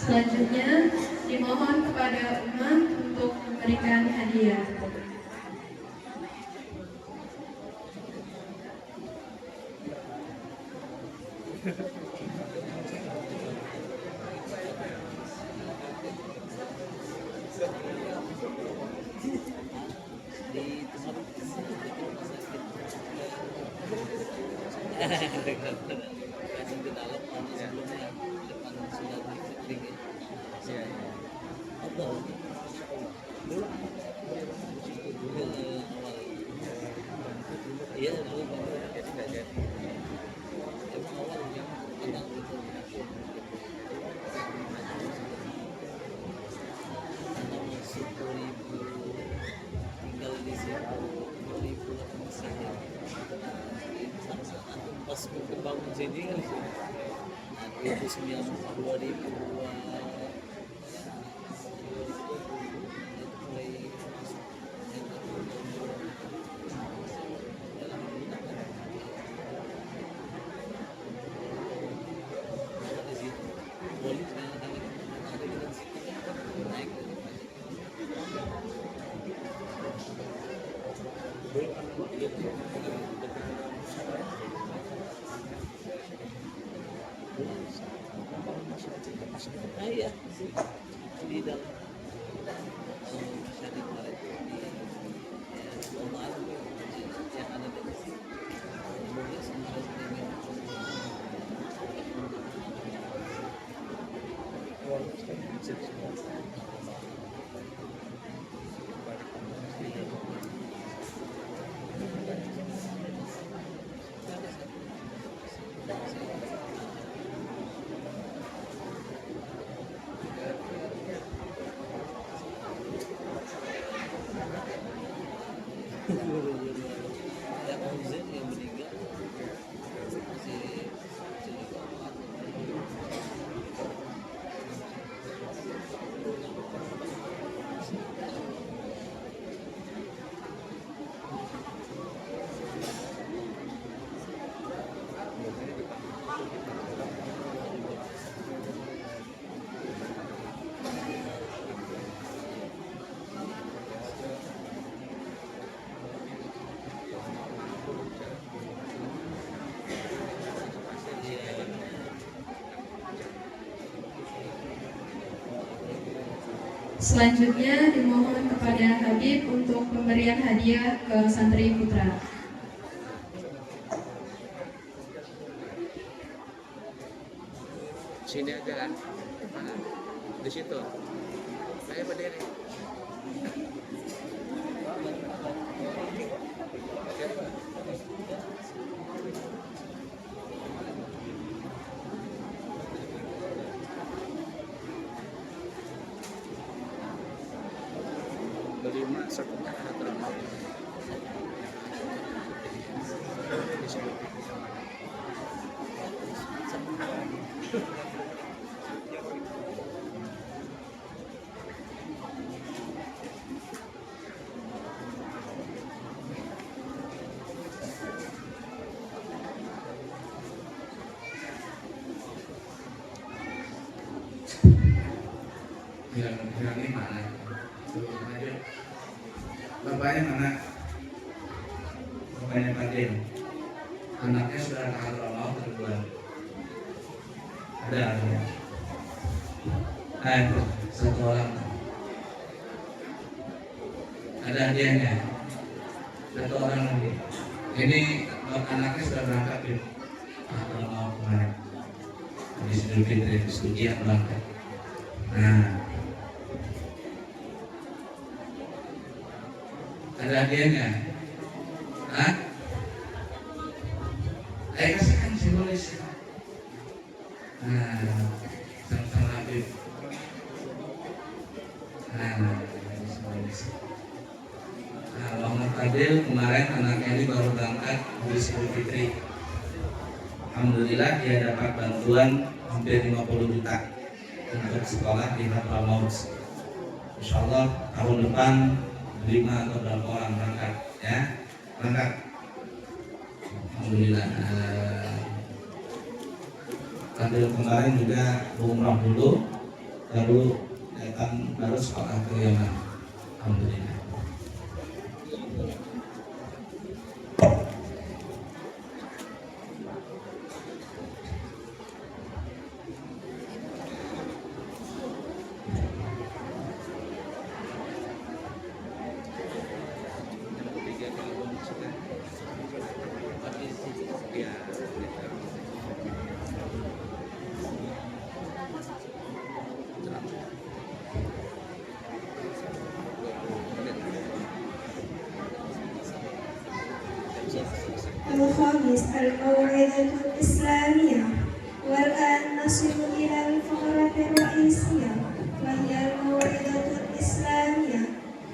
Selanjutnya dimohon kepada umat untuk memberikan hadiah. Pas bangun sini kan 2009 iya di dalam syariat itu di Al-Quran yang ada di sini boleh sampai yang meninggal Selanjutnya dimohon kepada Habib untuk pemberian hadiah ke santri putra. Sini aja kan? Mana? Di situ. Saya berdiri. Berlima serta terlalu. Di sini. Bilang ini mana? Aja. Bapaknya mana? Bapaknya Fadil. Anaknya sudah tahun Allah kedua. Ada ya. Nah itu satu orang. Ada hadiahnya. Satu orang lagi. Ini anaknya sudah berangkat ya. Kalau mau kemarin. Habis Idul Fitri, habis ujian berangkat. Nah, ada hadiahnya. Hah? Ayo kasihkan simbolis. Nah, sama-sama Habib. Nah, simbolis. Nah, Bang Fadil kemarin anaknya ini baru berangkat habis Idul Fitri. Alhamdulillah dia dapat bantuan hampir 50 juta untuk sekolah di Hadramaut. Insyaallah tahun depan 5 atau berapa orang berangkat ya. Berangkat. Alhamdulillah. Fadil kemarin juga umrah dulu, baru datang baru sekolah ke Yaman. Alhamdulillah. الخامس الموعظة الإسلامية. والآن نصل إلى الفقرة الرئيسية وهي الموعظة الإسلامية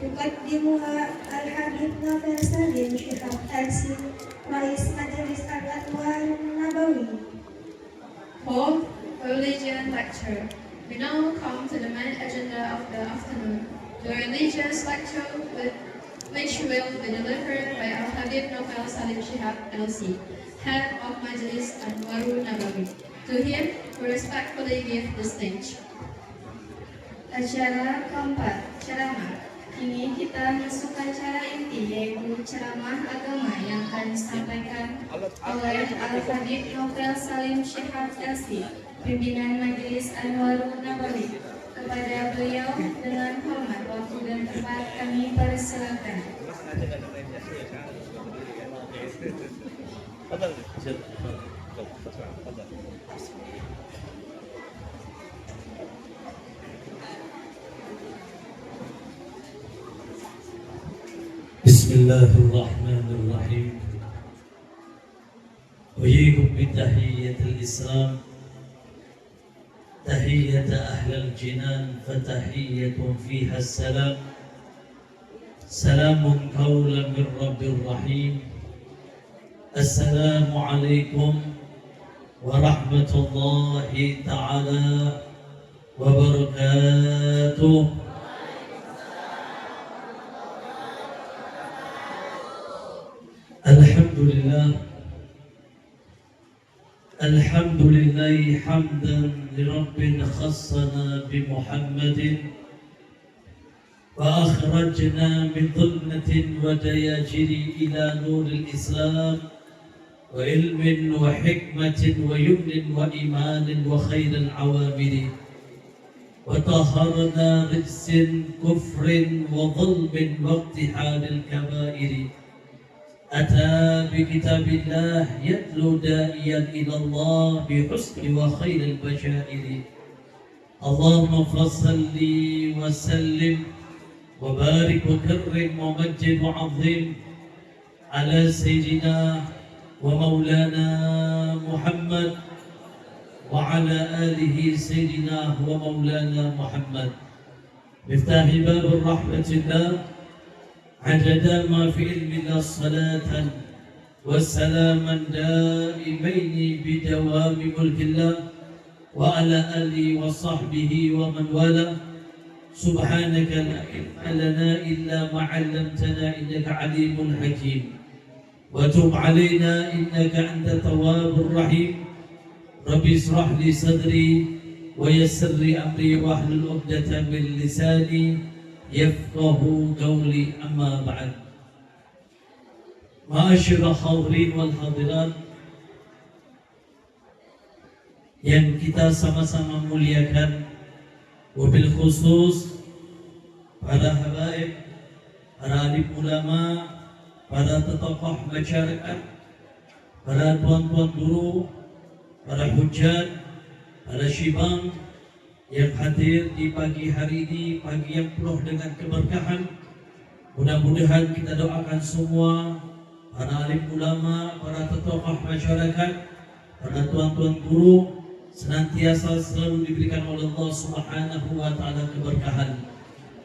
يقدمها الحبيب نوفل سليم شهاب LC رئيس مجلس الأنوار النبوي. Fourth, religion lecture. We now come to the main agenda of the afternoon, the religious lecture which will be delivered by Al-Habib Novel Salim Shihab LC, Head of Majlis Anwarul Nabawi. To him, we respectfully give the stage. Acara keempat, ceramah. Kini kita masuk ke acara inti, yaitu ceramah agama yang akan disampaikan oleh Al-Habib Novel Salim Shihab LC, pimpinan Majelis Anwarul Nabawi. Kepada beliau dengan hormat, waktu dan tempat kami persilakan. Bismillahirrahmanirrahim. Uhyikum bitahiyyatil Islam. تحية أهل الجنان فتحية فيها السلام. سلام قولا من رب رحيم. السلام عليكم ورحمة الله تعالى وبركاته. الحمد لله الحمد لله حمدا لرب خصنا بمحمد وأخرجنا من ظلمة ودياجر إلى نور الإسلام وعلم وحكمة ويمن وإيمان وخير العوامل وطهرنا رجس كفر وظلم واقتحال الكبائر. أتى بكتاب الله يتلو داعيا إلى الله بحسن وخير البشائر. اللهم فصل وسلم وبارك وكرم ومجد وعظم على سيدنا ومولانا محمد وعلى آله سيدنا ومولانا محمد. مفتاح باب الرحمة الله عدد ما في علم الله صلاة وسلاما دائمين بدوام ملك الله وعلى آله وصحبه ومن والاه. سبحانك لا علم لنا إلا ما علمتنا إنك عليم حكيم. وتب علينا إنك أنت التواب الرحيم. ربي اشرح لي صدري ويسر لي أمري واحلل عقدة من لساني يفقه قولي. أما بعد. معاشر الحاضرين والحاضرات yang kita sama-sama muliakan wabil khusus para habaib, para alim ulama, para tokoh masyarakat, para tuan-tuan guru, para hujat, para syibang yang hadir di pagi hari ini, pagi yang penuh dengan keberkahan. Mudah-mudahan kita doakan semua para alim ulama, para tokoh masyarakat, para tuan-tuan guru senantiasa selalu diberikan oleh Allah Subhanahu wa taala keberkahan.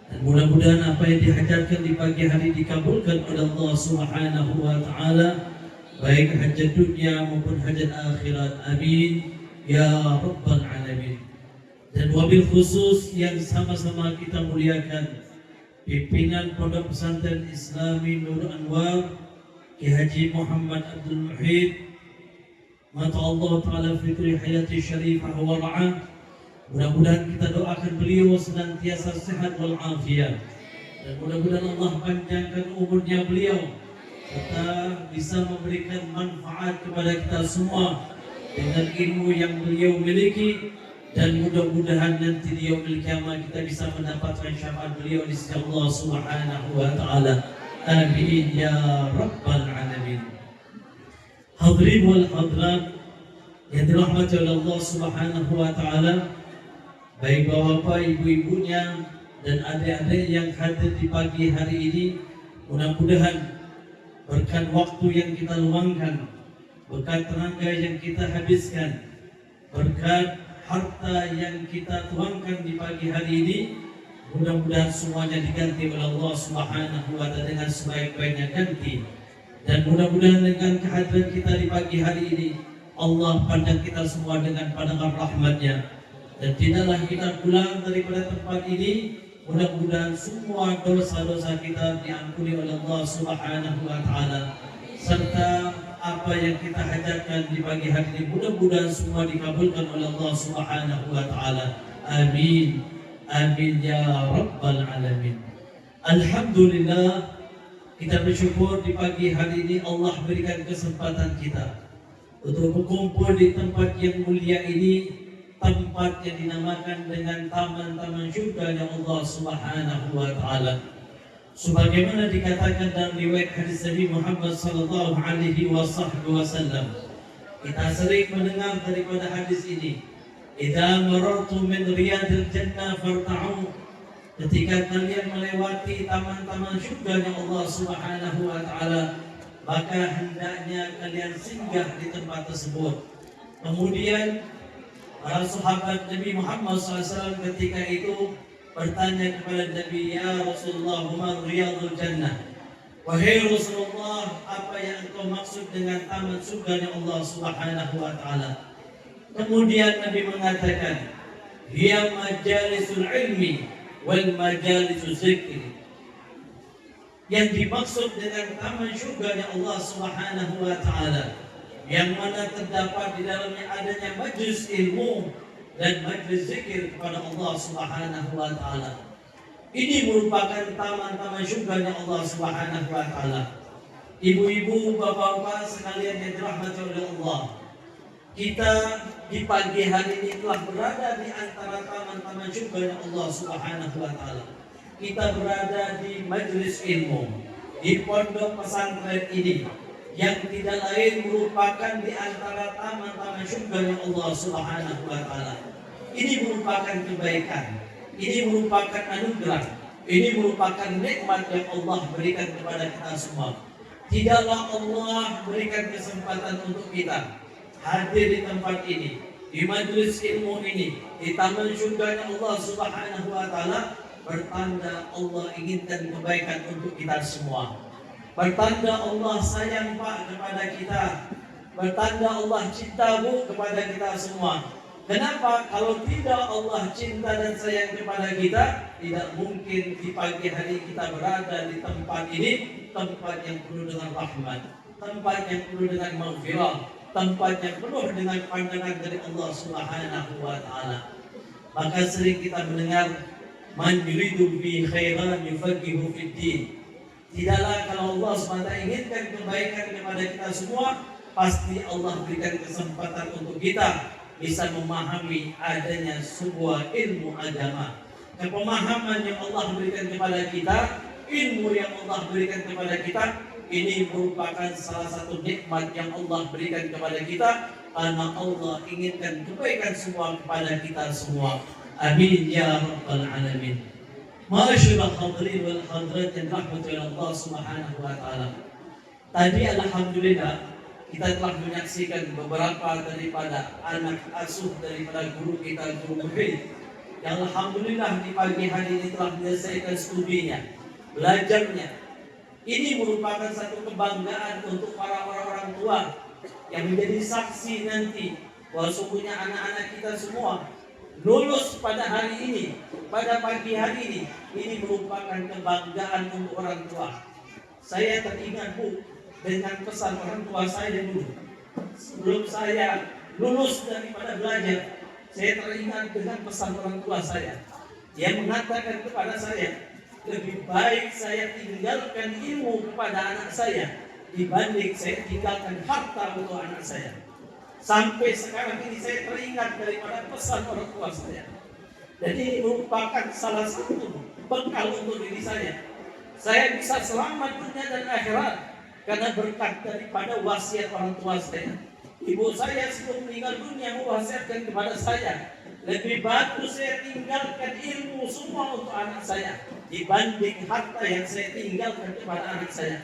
Dan mudah-mudahan apa yang dihajarkan di pagi hari dikabulkan oleh Allah Subhanahu wa taala, baik hajat dunia maupun hajat akhirat. Amin ya rabbal alamin. Dan wabil khusus yang sama-sama kita muliakan pimpinan Pondok Pesantren Islami Nur Anwar Ki Haji Muhammad Abdul Muhid, mata Allah Ta'ala fitri hayati syarifah wa ra'ah. Mudah-mudahan kita doakan beliau senantiasa sehat wal afiat, dan mudah-mudahan Allah panjangkan umurnya beliau serta bisa memberikan manfaat kepada kita semua dengan ilmu yang beliau miliki. Dan mudah-mudahan nanti di yaumil qiyamah kita bisa mendapatkan syafaat beliau di sisi Allah Subhanahu wa taala. Amin ya rabbal alamin. Hadirin wal hadirat yang dirahmati oleh Allah Subhanahu wa taala, baik bapak, ibu-ibunya dan adik-adik yang hadir di pagi hari ini, mudah-mudahan berkat waktu yang kita luangkan, berkat tenaga yang kita habiskan, berkat harta yang kita tuangkan di pagi hari ini, mudah-mudahan semuanya diganti oleh Allah Subhanahu wa taala dengan sebaik-baiknya ganti. Dan mudah-mudahan dengan kehadiran kita di pagi hari ini, Allah pandang kita semua dengan pandangan rahmat-Nya, dan tidaklah kita pulang daripada tempat ini, mudah-mudahan semua dosa-dosa kita diampuni oleh Allah Subhanahu wa taala, serta apa yang kita hajarkan di pagi hari ini mudah-mudahan semua dikabulkan oleh Allah Subhanahu wa taala. Amin. Amin ya rabbal alamin. Alhamdulillah, kita bersyukur di pagi hari ini Allah berikan kesempatan kita untuk berkumpul di tempat yang mulia ini, tempat yang dinamakan dengan taman-taman syurga yang Allah Subhanahu wa taala. Sebagaimana dikatakan dalam riwayat hadis Nabi Muhammad sallallahu alaihi wasallam, kita sering mendengar daripada hadis ini, "Idza marartum min riyadil jannah farta'u." Ketika kalian melewati taman-taman syurga Allah Subhanahu wa taala, maka hendaknya kalian singgah di tempat tersebut. Kemudian para sahabat Nabi Muhammad SAW ketika itu bertanya kepada Nabi, "Ya Rasulullah, ma riyadul jannah?" Wahai Rasulullah, apa yang engkau maksud dengan taman surga Allah Subhanahu wa taala? Kemudian Nabi mengatakan, "Hiya majalisul ilmi wal majalisul zikri." Yang dimaksud dengan taman surga Allah Subhanahu wa taala, yang mana terdapat di dalamnya adanya majlis ilmu dan majlis zikir kepada Allah Subhanahu wa taala. Ini merupakan taman-taman syurga Allah Subhanahu wa taala. Ibu-ibu, bapak-bapak sekalian yang dirahmati oleh Allah, kita di pagi hari ini telah berada di antara taman-taman syurga Allah Subhanahu wa taala. Kita berada di majlis ilmu, di pondok pesantren ini, yang tidak lain merupakan di antara taman-taman syurga Allah Subhanahu wa taala. Ini merupakan kebaikan, ini merupakan anugerah, ini merupakan nikmat yang Allah berikan kepada kita semua. Tidaklah Allah berikan kesempatan untuk kita hadir di tempat ini, di majelis ilmu ini, di taman syurga Allah Subhanahu wa taala, bertanda Allah inginkan kebaikan untuk kita semua. Bertanda Allah sayang Pak kepada kita, bertanda Allah cinta Bu kepada kita semua. Kenapa? Kalau tidak Allah cinta dan sayang kepada kita, tidak mungkin di pagi hari kita berada di tempat ini, tempat yang penuh dengan rahmat, tempat yang penuh dengan maghfirah, tempat yang penuh dengan pandangan dari Allah Subhanahu wa taala. Maka sering kita mendengar, "Man yuridu bi khairan yufaqihu fid din." Tidaklah kalau Allah SWT inginkan kebaikan kepada kita semua, pasti Allah berikan kesempatan untuk kita bisa memahami adanya sebuah ilmu agama. Pemahaman yang Allah berikan kepada kita, ilmu yang Allah berikan kepada kita, ini merupakan salah satu nikmat yang Allah berikan kepada kita, karena Allah inginkan kebaikan semua kepada kita semua. Amin ya rabbal alamin. Ma'asyiral hadirin wal hadirat yang dirahmati oleh Allah Subhanahu wa taala. Tadi alhamdulillah kita telah menyaksikan beberapa daripada anak asuh daripada guru kita, Guru Muhyiddin, yang alhamdulillah di pagi hari ini telah menyelesaikan studinya, belajarnya. Ini merupakan satu kebanggaan untuk para orang tua yang menjadi saksi nanti bahwa sungguhnya anak-anak kita semua lulus pada hari ini, pada pagi hari ini merupakan kebanggaan untuk orang tua. Saya teringat, Bu, dengan pesan orang tua saya dulu. Sebelum saya lulus daripada belajar, saya teringat dengan pesan orang tua saya. Dia mengatakan kepada saya, lebih baik saya tinggalkan ilmu kepada anak saya dibanding saya tinggalkan harta untuk anak saya. Sampai sekarang ini saya teringat daripada pesan orang tua saya. Jadi ini merupakan salah satu bekal untuk diri saya. Saya bisa selamat dunia dan akhirat karena berkat daripada wasiat orang tua saya. Ibu saya sebelum meninggal dunia mewasiatkan kepada saya, lebih bagus saya tinggalkan ilmu semua untuk anak saya dibanding harta yang saya tinggalkan kepada anak saya.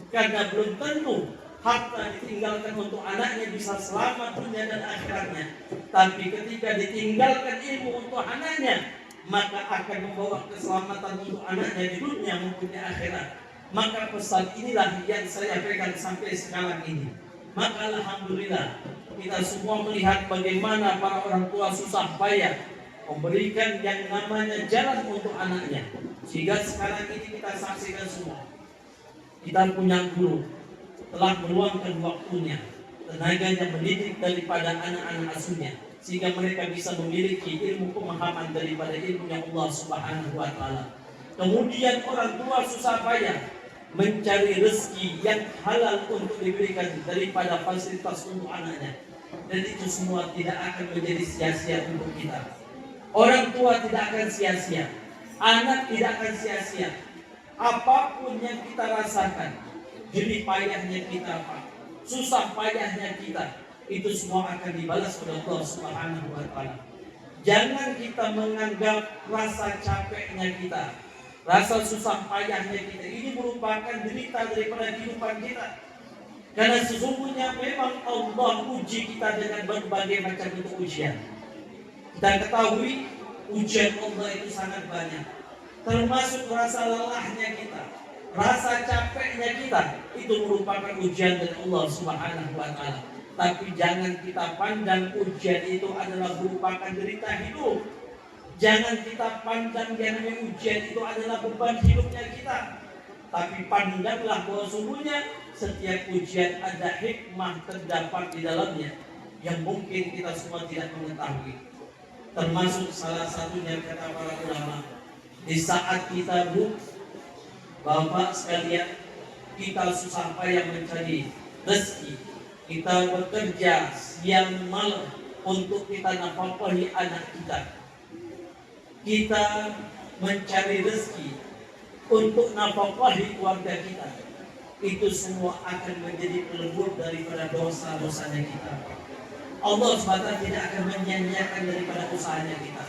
Karena belum tentu harta ditinggalkan untuk anaknya bisa selamat dunia dan akhiratnya. Tapi ketika ditinggalkan ilmu untuk anaknya, maka akan membawa keselamatan untuk anaknya di dunia maupun di akhirat. Maka pesan inilah yang saya pegang sampai sekarang ini. Maka alhamdulillah kita semua melihat bagaimana para orang tua susah payah memberikan yang namanya jalan untuk anaknya. Sehingga sekarang ini kita saksikan semua, kita punya guru telah meluangkan waktunya, tenaganya mendidik daripada anak-anak asuhnya, sehingga mereka bisa memiliki ilmu pemahaman daripada ilmu yang Allah Subhanahu wa taala. Kemudian orang tua susah payah mencari rezeki yang halal untuk diberikan daripada fasilitas untuk anaknya, dan itu semua tidak akan menjadi sia-sia untuk kita. Orang tua tidak akan sia-sia, anak tidak akan sia-sia. Apapun yang kita rasakan, jerih payahnya kita, Pak, susah payahnya kita, itu semua akan dibalas oleh Allah Subhanahu wa taala. Jangan kita menganggap rasa capeknya kita, rasa susah payahnya kita ini merupakan derita daripada kehidupan kita. Karena sesungguhnya memang Allah uji kita dengan berbagai macam bentuk ujian. Kita ketahui ujian Allah itu sangat banyak, termasuk rasa lelahnya kita, rasa capeknya kita, itu merupakan ujian dari Allah Subhanahu wa taala. Tapi jangan kita pandang ujian itu adalah merupakan derita hidup. Jangan kita pandang yang namanya ujian itu adalah beban hidupnya kita. Tapi pandanglah bahwa sungguhnya setiap ujian ada hikmah terdapat di dalamnya yang mungkin kita semua tidak mengetahui. Termasuk salah satunya kata para ulama, di saat kita Bapak sekalian, kita susah payah mencari rezeki, kita bekerja siang malam untuk kita nafkahi anak kita, kita mencari rezeki untuk nafkahi keluarga kita, itu semua akan menjadi pelebur daripada dosa-dosanya kita. Allah SWT tidak akan menyia-nyiakan daripada usahanya kita.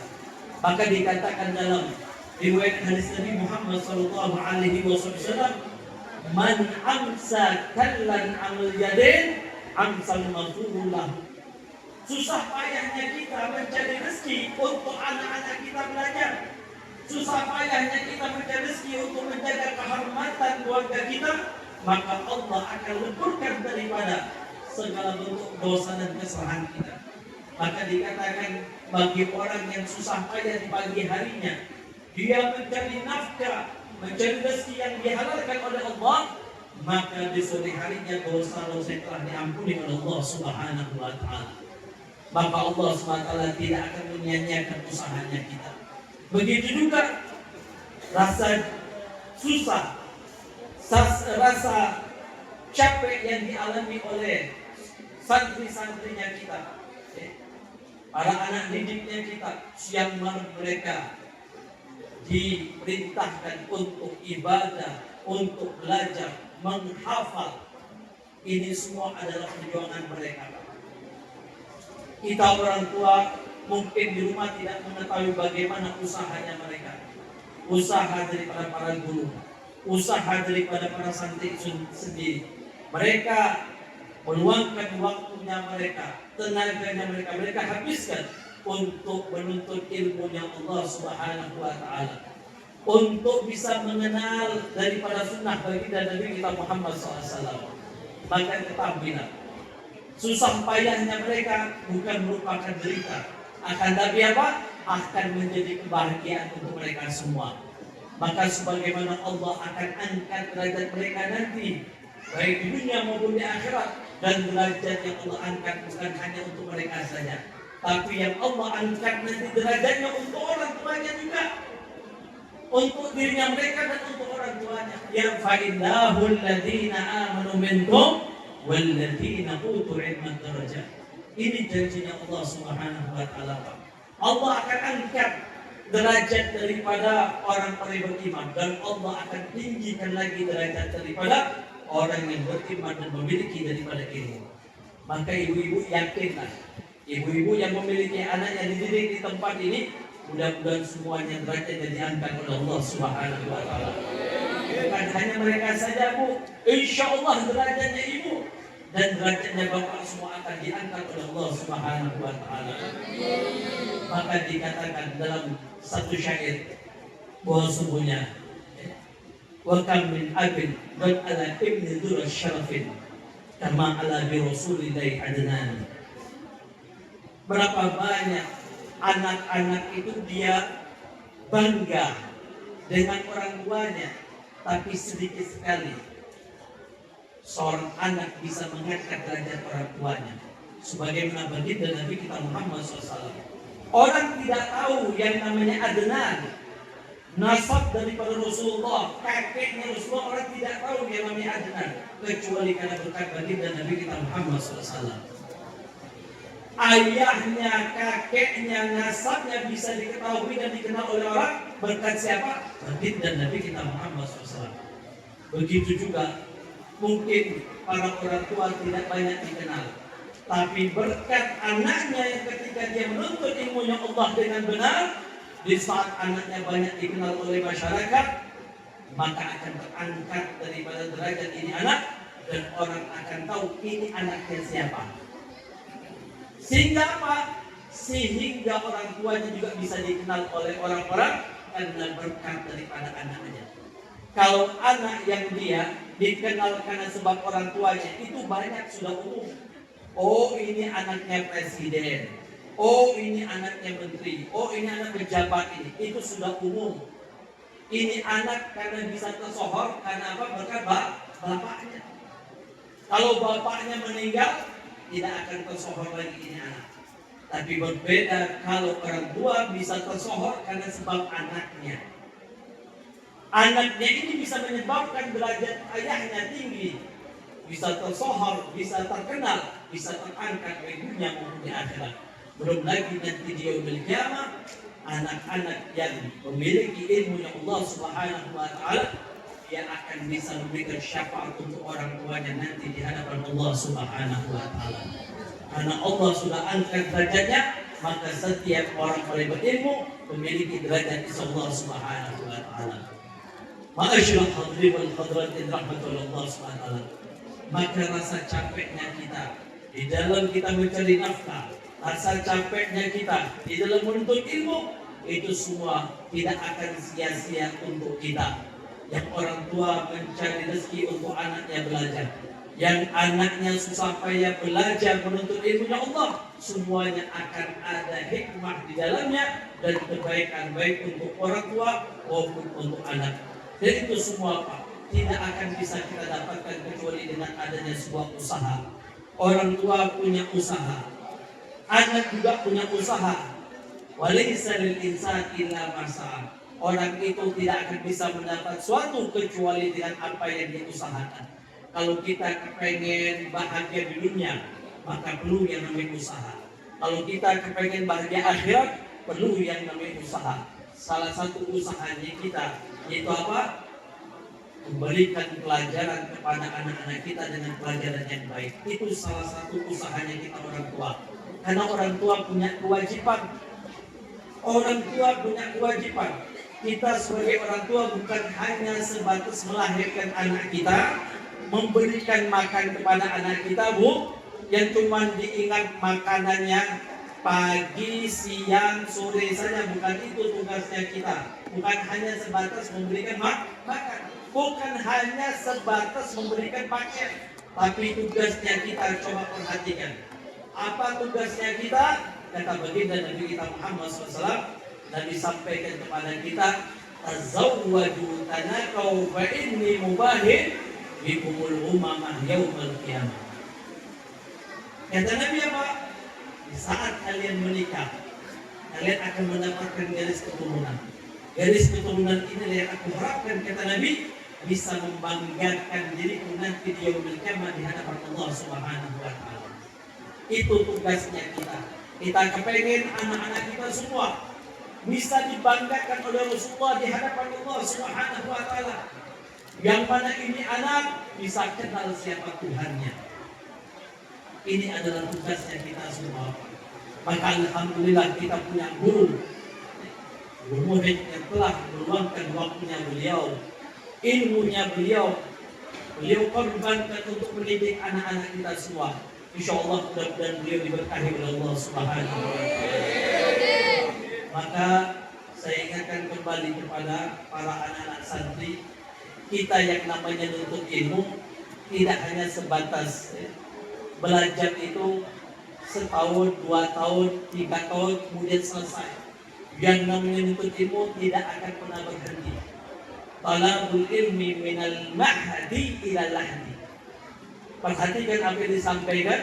Maka dikatakan dalam riwayat hadis Nabi Muhammad SAW, man amsa kallan amal yadin amsal maghfurullah. Susah payahnya kita mencari rezeki untuk anak-anak kita belajar, susah payahnya kita mencari rezeki untuk menjaga kehormatan keluarga kita, maka Allah akan leburkan daripada segala bentuk dosa dan kesalahan kita. Maka dikatakan bagi orang yang susah payah di pagi harinya, dia mencari nafkah, mencari rezeki yang dihalalkan oleh Allah, maka di sore harinya dosa-dosa telah diampuni oleh Allah Subhanahu wa taala. Maka Allah SWT tidak akan menyia-nyiakan usahanya kita. Begitu juga rasa susah, rasa capek yang dialami oleh santri-santrinya kita. para anak didiknya kita yang mereka diperintahkan untuk ibadah, untuk belajar, menghafal. Ini semua adalah perjuangan mereka. Kita orang tua mungkin di rumah tidak mengetahui bagaimana usahanya mereka. Usaha daripada para guru, usaha daripada para santri sendiri. Mereka meluangkan waktunya mereka, tenaganya mereka habiskan untuk menuntut ilmunya Allah Subhanahu wa Ta'ala, untuk bisa mengenal daripada sunnah baginda Nabi kita Muhammad SAW. Maka ketahuilah, susah payahnya mereka bukan merupakan derita, akan tapi apa? Akan menjadi kebahagiaan untuk mereka semua. Maka sebagaimana Allah akan angkat derajat mereka nanti, baik di dunia maupun di akhirat, dan derajat yang Allah angkat bukan hanya untuk mereka saja, tapi yang Allah angkat nanti derajatnya untuk orang tuanya juga, untuk dirinya mereka dan untuk orang tuanya. Ya fa'illahu alladhina amanu minkum walladhina utul ilma darajat. Ini janjinya Allah Subhanahu wa Ta'ala. Allah akan angkat derajat daripada orang-orang yang beriman, dan Allah akan tinggikan lagi derajat daripada orang yang beriman dan memiliki daripada ilmu. Maka ibu-ibu yakinlah, ibu-ibu yang memiliki anak yang dididik di tempat ini, mudah-mudahan semuanya derajatnya diangkat oleh Allah Subhanahu wa Ta'ala. Bukan hanya mereka saja, Bu, insya Allah derajatnya ibu dan derajatnya bapak semua akan diangkat oleh Allah Subhanahu wa Ta'ala. Maka dikatakan dalam satu syair bahwa sungguhnya wa kam min abin dan ala ibni dzul syarafin kama ala bi rasulillahi adnan. Berapa banyak anak-anak itu dia bangga dengan orang tuanya, tapi sedikit sekali seorang anak bisa mengangkat derajat orang tuanya. Sebagaimana baginda Nabi kita Muhammad SAW, orang tidak tahu yang namanya Adnan, nasab daripada Rasulullah, kakeknya Rasulullah, orang tidak tahu yang namanya Adnan, kecuali karena berkat baginda Nabi kita Muhammad SAW. Ayahnya, kakeknya, nasabnya bisa diketahui dan dikenal oleh orang berkat siapa? Baginda Nabi kita Muhammad SAW. Begitu juga mungkin para orang tua tidak banyak dikenal, tapi berkat anaknya yang ketika dia menuntut ilmunya Allah dengan benar, di saat anaknya banyak dikenal oleh masyarakat, maka akan terangkat daripada derajat ini anak, dan orang akan tahu ini anaknya siapa. Sehingga apa? Sehingga orang tuanya juga bisa dikenal oleh orang-orang karena berkat daripada anaknya. Kalau anak yang dia dikenal karena sebab orang tuanya, itu banyak sudah umum. Oh, ini anaknya presiden. Oh, ini anaknya menteri. Oh, ini anak pejabat ini. Itu sudah umum. Ini anak karena bisa tersohor karena apa? Berkat bapaknya. Kalau bapaknya meninggal, tidak akan tersohor lagi ini anak. Tapi berbeda kalau orang tua bisa tersohor karena sebab anaknya. Anaknya ini bisa menyebabkan derajat ayahnya tinggi, bisa tersohor, bisa terkenal, bisa terangkat di dunia maupun di akhirat. Belum lagi nanti di yaumil qiyamah, anak-anak yang memiliki ilmunya Allah Subhanahu wa Ta'ala, dia akan bisa memberikan syafaat untuk orang tuanya nanti di hadapan Allah Subhanahu wa Ta'ala. Karena Allah sudah angkat derajatnya, maka setiap orang yang berilmu memiliki derajat di Allah Subhanahu wa Ta'ala. Ma'asyiral hadirin wal hadirat rahmatullah Subhanahu wa Ta'ala. Maka rasa capeknya kita di dalam kita mencari nafkah, rasa capeknya kita di dalam menuntut ilmu, itu semua tidak akan sia-sia untuk kita. Yang orang tua mencari rezeki untuk anaknya belajar, yang anaknya susah payah belajar menuntut ilmunya Allah, semuanya akan ada hikmah di dalamnya dan kebaikan baik untuk orang tua maupun untuk anak. Dan itu semua Pak, tidak akan bisa kita dapatkan kecuali dengan adanya sebuah usaha. Orang tua punya usaha, anak juga punya usaha. Walaysa lil insani illa ma sa'a. Orang itu tidak akan bisa mendapat suatu kecuali dengan apa yang dia usahakan. Kalau kita pengen bahagia di dunia, maka perlu yang namanya usaha. Kalau kita kepengen bahagia akhirat, perlu yang namanya usaha. Salah satu usahanya kita, yaitu apa? Memberikan pelajaran kepada anak-anak kita dengan pelajaran yang baik. Itu salah satu usahanya kita orang tua. Karena orang tua punya kewajiban. Orang tua punya kewajiban. Kita sebagai orang tua bukan hanya sebatas melahirkan anak kita, memberikan makan kepada anak kita, Bu, yang cuma diingat makanannya pagi, siang, sore saja. Bukan itu tugasnya kita. Bukan hanya sebatas memberikan makan. Bukan hanya sebatas memberikan pakaian. Tapi tugasnya kita, coba perhatikan. Apa tugasnya kita? Kata baginda Nabi kita Muhammad SAW, Nabi sampaikan kepada kita, tazawwaju tanakau fa inni mubahin bikumul umamah yaumal qiyamah. Kata Nabi apa? Di saat kalian menikah, kalian akan mendapatkan garis keturunan. Garis keturunan ini yang aku harapkan, kata Nabi, bisa membanggakan diriku nanti di yaumul qiyamah di hadapan Allah Subhanahu wa taala. Itu tugasnya kita. Kita kepengen anak-anak kita semua bisa dibanggakan oleh Rasulullah di hadapan Allah Subhanahu wa taala. Yang mana ini anak bisa kenal siapa Tuhannya. Ini adalah tugasnya kita semua. Maka alhamdulillah kita punya guru murid yang telah meluangkan waktunya beliau, ilmunya beliau korbankan untuk mendidik anak-anak kita semua. Insya Allah mudah-mudahan beliau diberkahi oleh Allah Subhanahu wa taala. Maka saya ingatkan kembali kepada para anak-anak santri, kita yang namanya nuntut ilmu tidak hanya sebatas belajar itu setahun, 2 tahun, 3 tahun kemudian selesai. Yang namanya nuntut ilmu tidak akan pernah berhenti. Talabul ilmi minal mahdi ila lahdi. Perhatikan apa yang disampaikan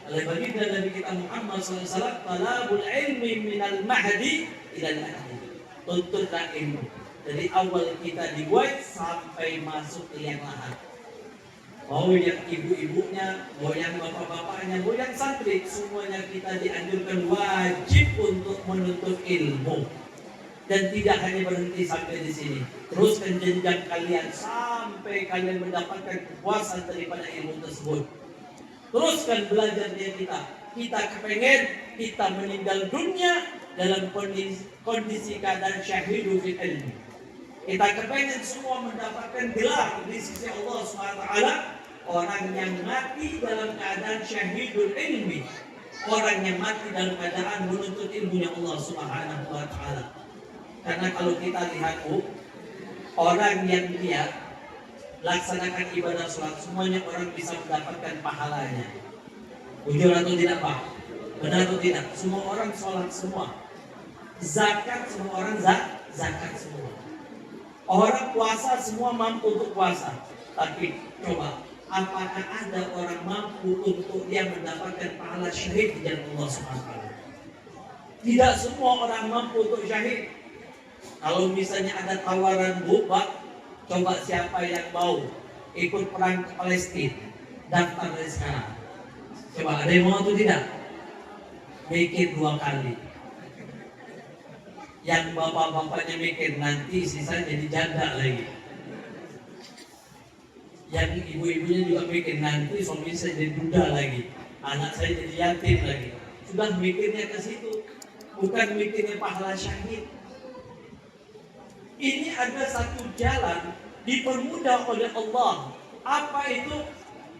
oleh baginda Nabi kita Muhammad SAW. Talabul ilmi minal mahdi ila lahdi. Tuntutlah ilmu dari awal kita dibuat sampai masuk ke liang lahat. Mau yang ibu-ibunya, mau yang bapak-bapaknya, mau yang santri, semuanya kita dianjurkan wajib untuk menuntut ilmu. Dan tidak hanya berhenti sampai di sini. Teruskan jenjang kalian sampai kalian mendapatkan kepuasan daripada ilmu tersebut. Teruskan belajarnya kita. Kita kepengen kita meninggal dunia dalam kondisi keadaan syahidu fil ilmi. Kita kepengen semua mendapatkan gelar di sisi Allah SWT, orang yang mati dalam keadaan syahidul ilmi, orang yang mati dalam keadaan menuntut ilmunya Allah Subhanahu wa taala. Karena kalau kita lihat orang yang dia laksanakan ibadah sholat, semuanya orang bisa mendapatkan pahalanya. Jujur atau tidak Pak? Benar atau tidak? Semua orang sholat semua. Zakat semua orang zakat semua. Orang puasa semua mampu untuk puasa. Tapi coba, apakah ada orang mampu untuk dia mendapatkan pahala syahid di jalan Allah SWT? Tidak semua orang mampu untuk syahid. Kalau misalnya ada tawaran Pak, coba siapa yang mau ikut perang ke Palestina, daftar dari sekarang. Coba ada yang mau atau tidak? Mikir 2 kali. Yang bapak-bapaknya mikir nanti sisa jadi janda lagi. Yang ibu-ibunya juga mikir nanti suami saya jadi duda lagi, anak saya jadi yatim lagi. Sudah mikirnya ke situ, bukan mikirnya pahala syahid. Ini ada satu jalan dipermudah oleh Allah. Apa itu?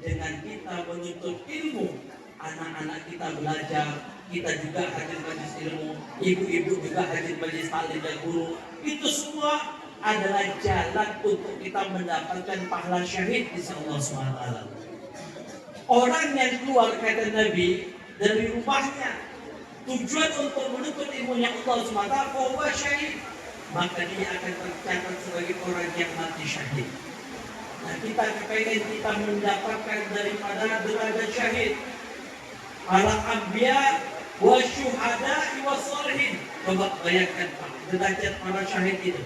Dengan kita menuntut ilmu, anak-anak kita belajar, kita juga hadir majelis ilmu, ibu-ibu juga hadir majelis taklim dan guru. Itu semua adalah jalan untuk kita mendapatkan pahala syahid di sisi Allah SWT. Orang yang keluar, kata Nabi, dari rumahnya tujuan untuk menuntut ilmunya Allah SWT, bahwa syahid, maka dia akan tercatat sebagai orang yang mati syahid. Nah, kita kepengen kita mendapatkan daripada derajat syahid, para anbiya wa syuhada wa sholihin. Coba bayangkan Pak, derajat para syahid itu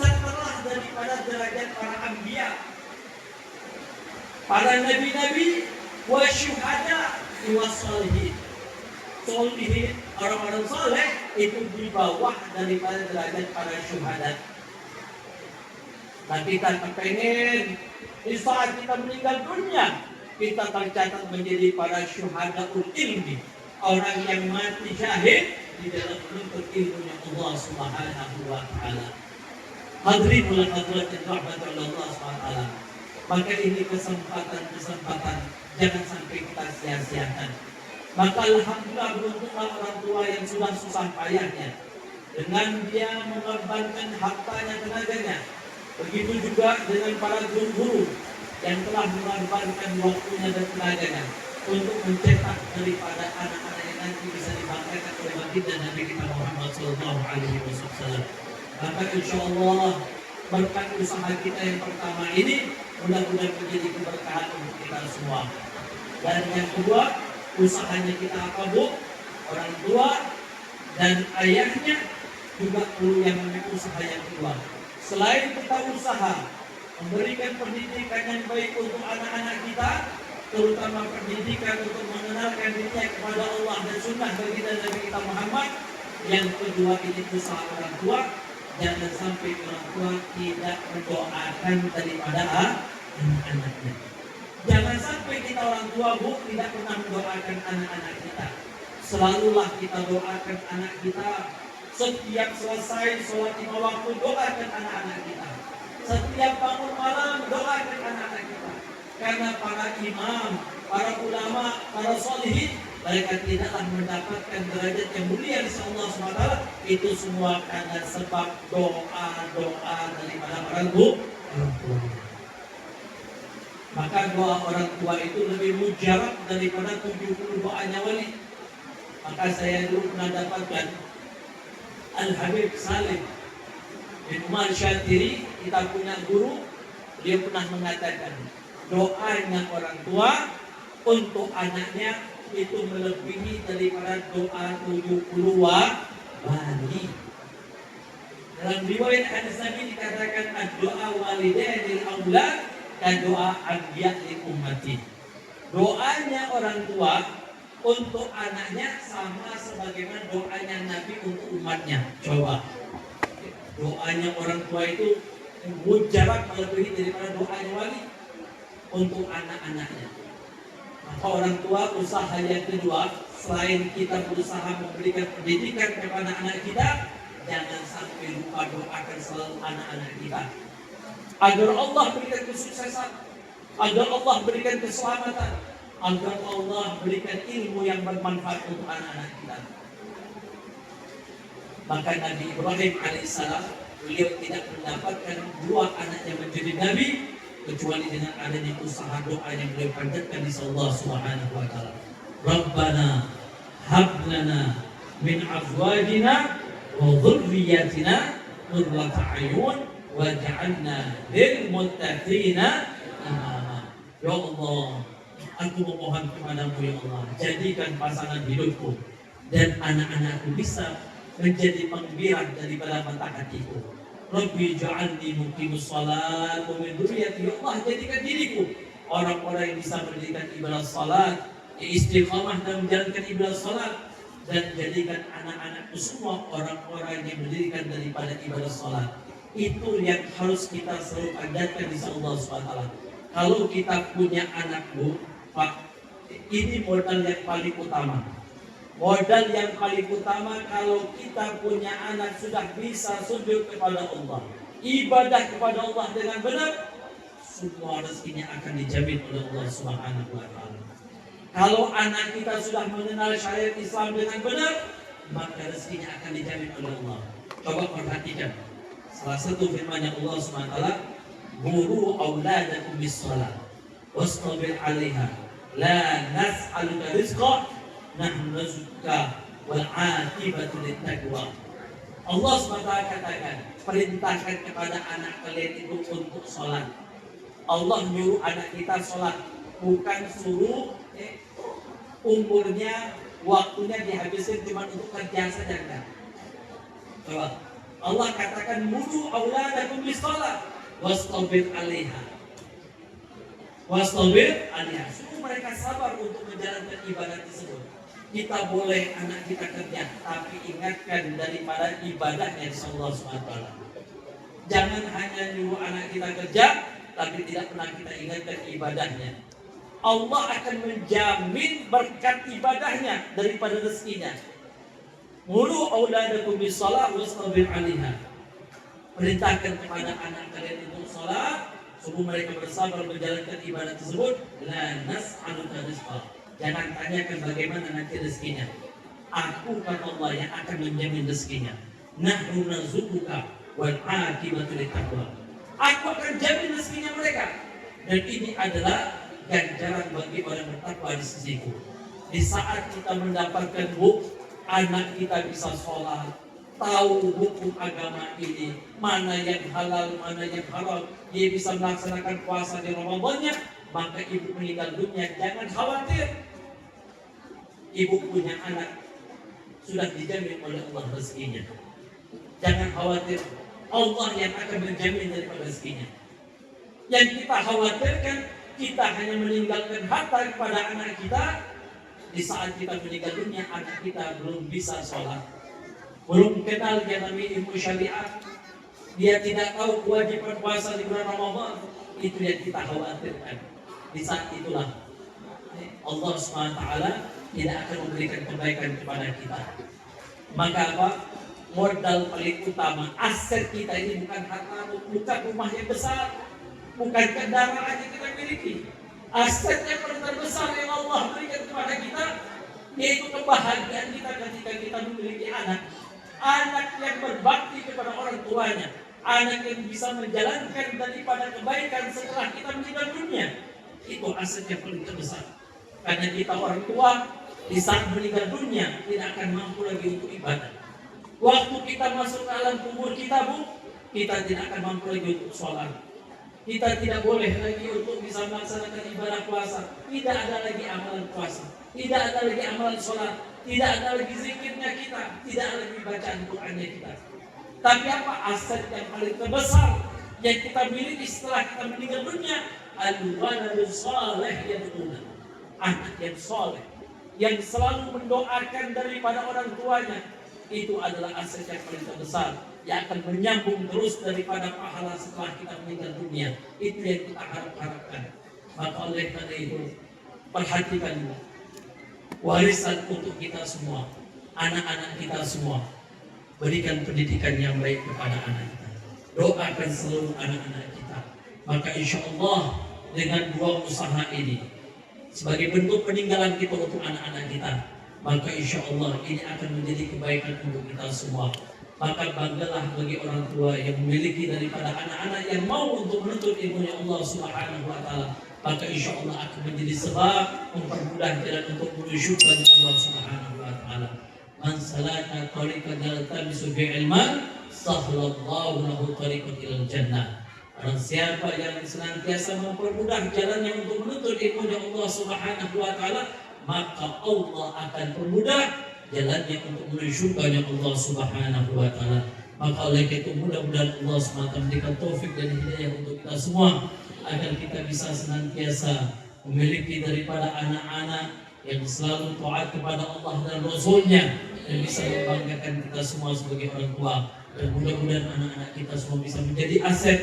setelah daripada derajat para anbiya, para nabi-nabi wa syuhada wa sholihin. solihin, orang-orang soleh itu di bawah daripada derajat para syuhada. Nah kita kepengen di saat kita meninggal dunia kita tercatat menjadi para syuhadaul ilmi, orang yang mati syahid di dalam menuntut ilmunya Allah Subhanahu wa taala. Hadirin wal hadirat rahmatullah Allah Subhanahu wa taala. Maka ini kesempatan jangan sampai kita sia-siakan. Maka alhamdulillah beruntunglah orang tua yang sudah susah payahnya dengan dia mengorbankan hartanya, tenaganya. Begitu juga dengan para guru-guru yang telah mengorbankan waktunya dan tenaganya untuk mencetak daripada anak-anak yang nanti bisa dibanggakan oleh baginda Nabi kita Muhammad sallallahu alaihi wasallam. Maka insyaallah berkat usaha kita yang pertama ini mudah-mudahan menjadi keberkahan untuk kita semua. Dan yang kedua, usahanya kita apa Bu? Orang tua dan ayahnya juga perlu yang namanya usaha yang kedua. Selain kita usaha memberikan pendidikan yang baik untuk anak-anak kita, terutama pendidikan untuk mengenalkan dirinya kepada Allah dan sunnah baginda Nabi kita Muhammad. Yang kedua ini usaha orang tua, jangan sampai orang tua tidak mendoakan daripada anak-anaknya. Jangan sampai kita orang tua Bu tidak pernah mendoakan anak-anak kita. Selalulah kita doakan anak kita. Setiap selesai sholat 5 waktu doakan anak-anak kita. Setiap bangun malam doakan anak-anak kita. Karena para imam, para ulama, para solihin, mereka tidaklah mendapatkan derajat yang mulia di sisi Allah SWT. Itu semua karena sebab doa-doa daripada orang tua. Maka doa orang tua itu lebih mujarab daripada 70 doanya wali. Maka saya dulu pernah dapatkan Al-Habib Salim bin Umar Syatiri, kita punya guru, dia pernah mengatakan doanya orang tua untuk anaknya itu melebihi daripada doa 70 wali. Dalam riwayat hadis Nabi dikatakan doa walidainil aulad dan doa anbiya li ummati. Doanya orang tua untuk anaknya sama sebagaimana doanya Nabi untuk umatnya. Coba. Doanya orang tua itu mujarab melebihi daripada doanya wali untuk anak-anaknya. Maka orang tua usaha yang kedua, selain kita berusaha memberikan pendidikan kepada anak kita, jangan sampai lupa doakan selalu anak-anak kita. Agar Allah berikan kesuksesan, agar Allah berikan keselamatan, agar Allah berikan ilmu yang bermanfaat untuk anak-anak kita. Maka Nabi Ibrahim alaihissalam, beliau tidak mendapatkan dua anaknya menjadi nabi kecuali dengan adanya usaha doa yang beliau panjatkan di Allah Subhanahu wa taala. Rabbana hab lana min azwajina wa dhurriyyatina qurrata a'yun waj'alna lil muttaqina imama. Ya Allah, aku memohon kepadamu ya Allah, jadikan pasangan hidupku dan anak-anakku bisa menjadi penggembira daripada mata hatiku. Rabbi ja'alni muqimus shalat wa min dzurriyyati. Ya Allah, jadikan diriku orang-orang yang bisa mendirikan ibadah salat, istiqamah dalam menjalankan ibadah salat, dan jadikan anak-anakku semua orang-orang yang mendirikan daripada ibadah salat. Itu yang harus kita selalu panjatkan di Allah SWT. Kalau kita punya anak Bu, Pak, ini modal yang paling utama. Modal yang paling utama kalau kita punya anak sudah bisa sujud kepada Allah, ibadah kepada Allah dengan benar, semua rezekinya akan dijamin oleh Allah Subhanahu wa taala. Kalau anak kita sudah mengenal syariat Islam dengan benar, maka rezekinya akan dijamin oleh Allah. Coba perhatikan salah satu firman-Nya Allah Subhanahu wa taala, "Muru auladakum bis-shalah wastabir 'alaiha la nas'aluka rizqa nahnu narzuquka wal 'aqibatu lit-taqwa." Allah SWT katakan, perintahkan kepada anak kalian itu untuk sholat. Allah nyuruh anak kita sholat, bukan suruh umurnya, waktunya dihabiskan cuma untuk kerja saja, enggak. Coba. Allah katakan muru auladakum bis-shalah wastabir 'alaiha. Wastabir 'alaiha. Suruh mereka sabar untuk menjalankan ibadah tersebut. Kita boleh anak kita kerja, tapi ingatkan daripada ibadahnya Allah SWT. Jangan hanya nyuruh anak kita kerja, tapi tidak pernah kita ingatkan ibadahnya. Allah akan menjamin berkat ibadahnya daripada rezekinya. Mulu auladakum bis-shalah wastabir 'alaiha. Perintahkan kepada anak kalian untuk salat, suruh mereka bersabar menjalankan ibadah tersebut. La nas'aluka rizqa. Jangan tanyakan bagaimana nanti rezekinya. Aku kata Allah yang akan menjamin rezekinya. Nahnu narzuquka wal 'aqibatu littaqwa. Aku akan jamin rezekinya mereka. Dan ini adalah ganjaran bagi orang bertakwa di sisiku. Di saat kita mendapatkan anak kita bisa sholat, tahu hukum agama ini, mana yang halal, mana yang haram, dia bisa melaksanakan puasa di Ramadannya, maka ibu meninggal dunia jangan khawatir. Ibu punya anak sudah dijamin oleh Allah rezekinya. Jangan khawatir, Allah yang akan menjamin daripada rezekinya. Yang kita khawatirkan, kita hanya meninggalkan harta kepada anak kita. Di saat kita meninggal dunia, anak kita belum bisa sholat, belum kenal dia namanya ilmu syariat, dia tidak tahu kewajiban puasa di bulan Ramadan. Itu yang kita khawatirkan. Di saat itulah Allah SWT tidak akan memberikan kebaikan kepada kita. Maka apa? Modal paling utama, aset kita ini bukan harta, bukan rumah yang besar, bukan kendaraan yang kita miliki. Aset yang paling terbesar yang Allah berikan kepada kita, yaitu kebahagiaan kita ketika kita memiliki anak. Anak yang berbakti kepada orang tuanya, anak yang bisa menjalankan daripada kebaikan setelah kita meninggal dunia. Itu aset yang paling terbesar. Karena kita orang tua di saat meninggal dunia tidak akan mampu lagi untuk ibadah. Waktu kita masuk ke alam kubur kita, kita tidak akan mampu lagi untuk sholat. Kita tidak boleh lagi untuk bisa melaksanakan ibadah puasa. Tidak ada lagi amalan puasa, tidak ada lagi amalan sholat, tidak ada lagi zikirnya kita, tidak ada lagi bacaan Qur'annya kita. Tapi apa aset yang paling terbesar yang kita miliki setelah kita meninggal dunia? Al-waladus salih yad'una. Anak yang soleh, yang selalu mendoakan daripada orang tuanya. Itu adalah aset yang paling terbesar, yang akan menyambung terus daripada pahala setelah kita meninggal dunia. Itu yang kita harapkan. Maka oleh karena itu, perhatikan warisan untuk kita semua, anak-anak kita semua. Berikan pendidikan yang baik kepada anak kita. Doakan seluruh anak-anak kita. Maka insya Allah dengan dua usaha ini, sebagai bentuk peninggalan kita untuk anak-anak kita, maka insya Allah ini akan menjadi kebaikan untuk kita semua. Maka banggalah bagi orang tua yang memiliki daripada anak-anak yang mau untuk menuntut ilmunya Allah Subhanahu wa Ta'ala. Maka insya Allah akan menjadi sebab mempermudah jalan untuk menuju kepada Allah Subhanahu wa Ta'ala. Man salaka tariqan yaltamisu fihi ilman sahhalallahu lahu tariqan ilal jannah. Barang siapa yang senantiasa mempermudah jalannya untuk menuntut ilmunya Allah Subhanahu wa Ta'ala, maka Allah akan permudah jalannya untuk menuju surganya Allah Subhanahu wa Ta'ala. Maka oleh itu mudah-mudahan Allah SWT memberikan taufik dan hidayah untuk kita semua, agar kita bisa senantiasa memiliki daripada anak-anak yang selalu taat kepada Allah dan Rasul-Nya, dan bisa membanggakan kita semua sebagai orang tua. Dan mudah-mudahan anak-anak kita semua bisa menjadi aset,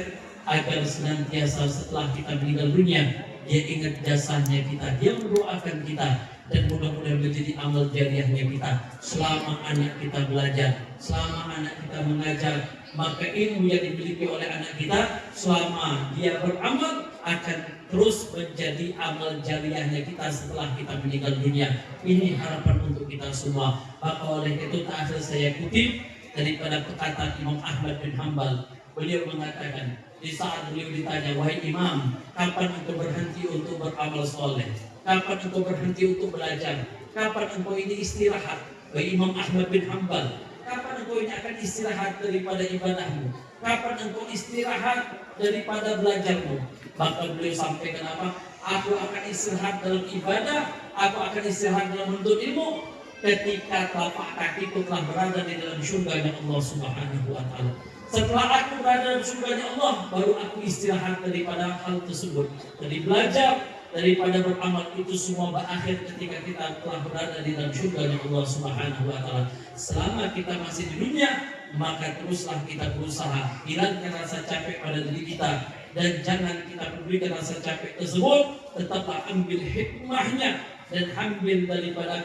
agar senantiasa setelah kita meninggal dunia, dia ingat jasanya kita, dia mendoakan kita, dan mudah-mudahan menjadi amal jariahnya kita selama anak kita belajar, selama anak kita mengajar. Maka ilmu yang dimiliki oleh anak kita selama dia beramal akan terus menjadi amal jariahnya kita setelah kita meninggal dunia. Ini harapan untuk kita semua. Maka oleh itu terakhir saya kutip daripada perkataan Imam Ahmad bin Hanbal. Beliau mengatakan, di saat beliau ditanya, wahai Imam, kapan engkau berhenti untuk beramal soleh? Kapan engkau berhenti untuk belajar? Kapan engkau ini istirahat? Wahai Imam Ahmad bin Hanbal, kapan engkau ini akan istirahat daripada ibadahmu? Kapan engkau istirahat daripada belajarmu? Maka beliau sampaikan apa? Aku akan istirahat dalam ibadah, aku akan istirahat dalam menuntut ilmu ketika telapak kakiku telah berada di dalam surga Allah Subhanahu wa Ta'ala. Setelah aku berada dalam surganya Allah, baru aku istirahat daripada hal tersebut. Jadi belajar daripada beramal itu semua berakhir ketika kita telah berada di dalam surganya Allah Subhanahu wa taala. Selama kita masih di dunia, maka teruslah kita berusaha hilangkan rasa capek pada diri kita, dan jangan kita pedulikan rasa capek tersebut. Tetaplah ambil hikmahnya dan ambil daripada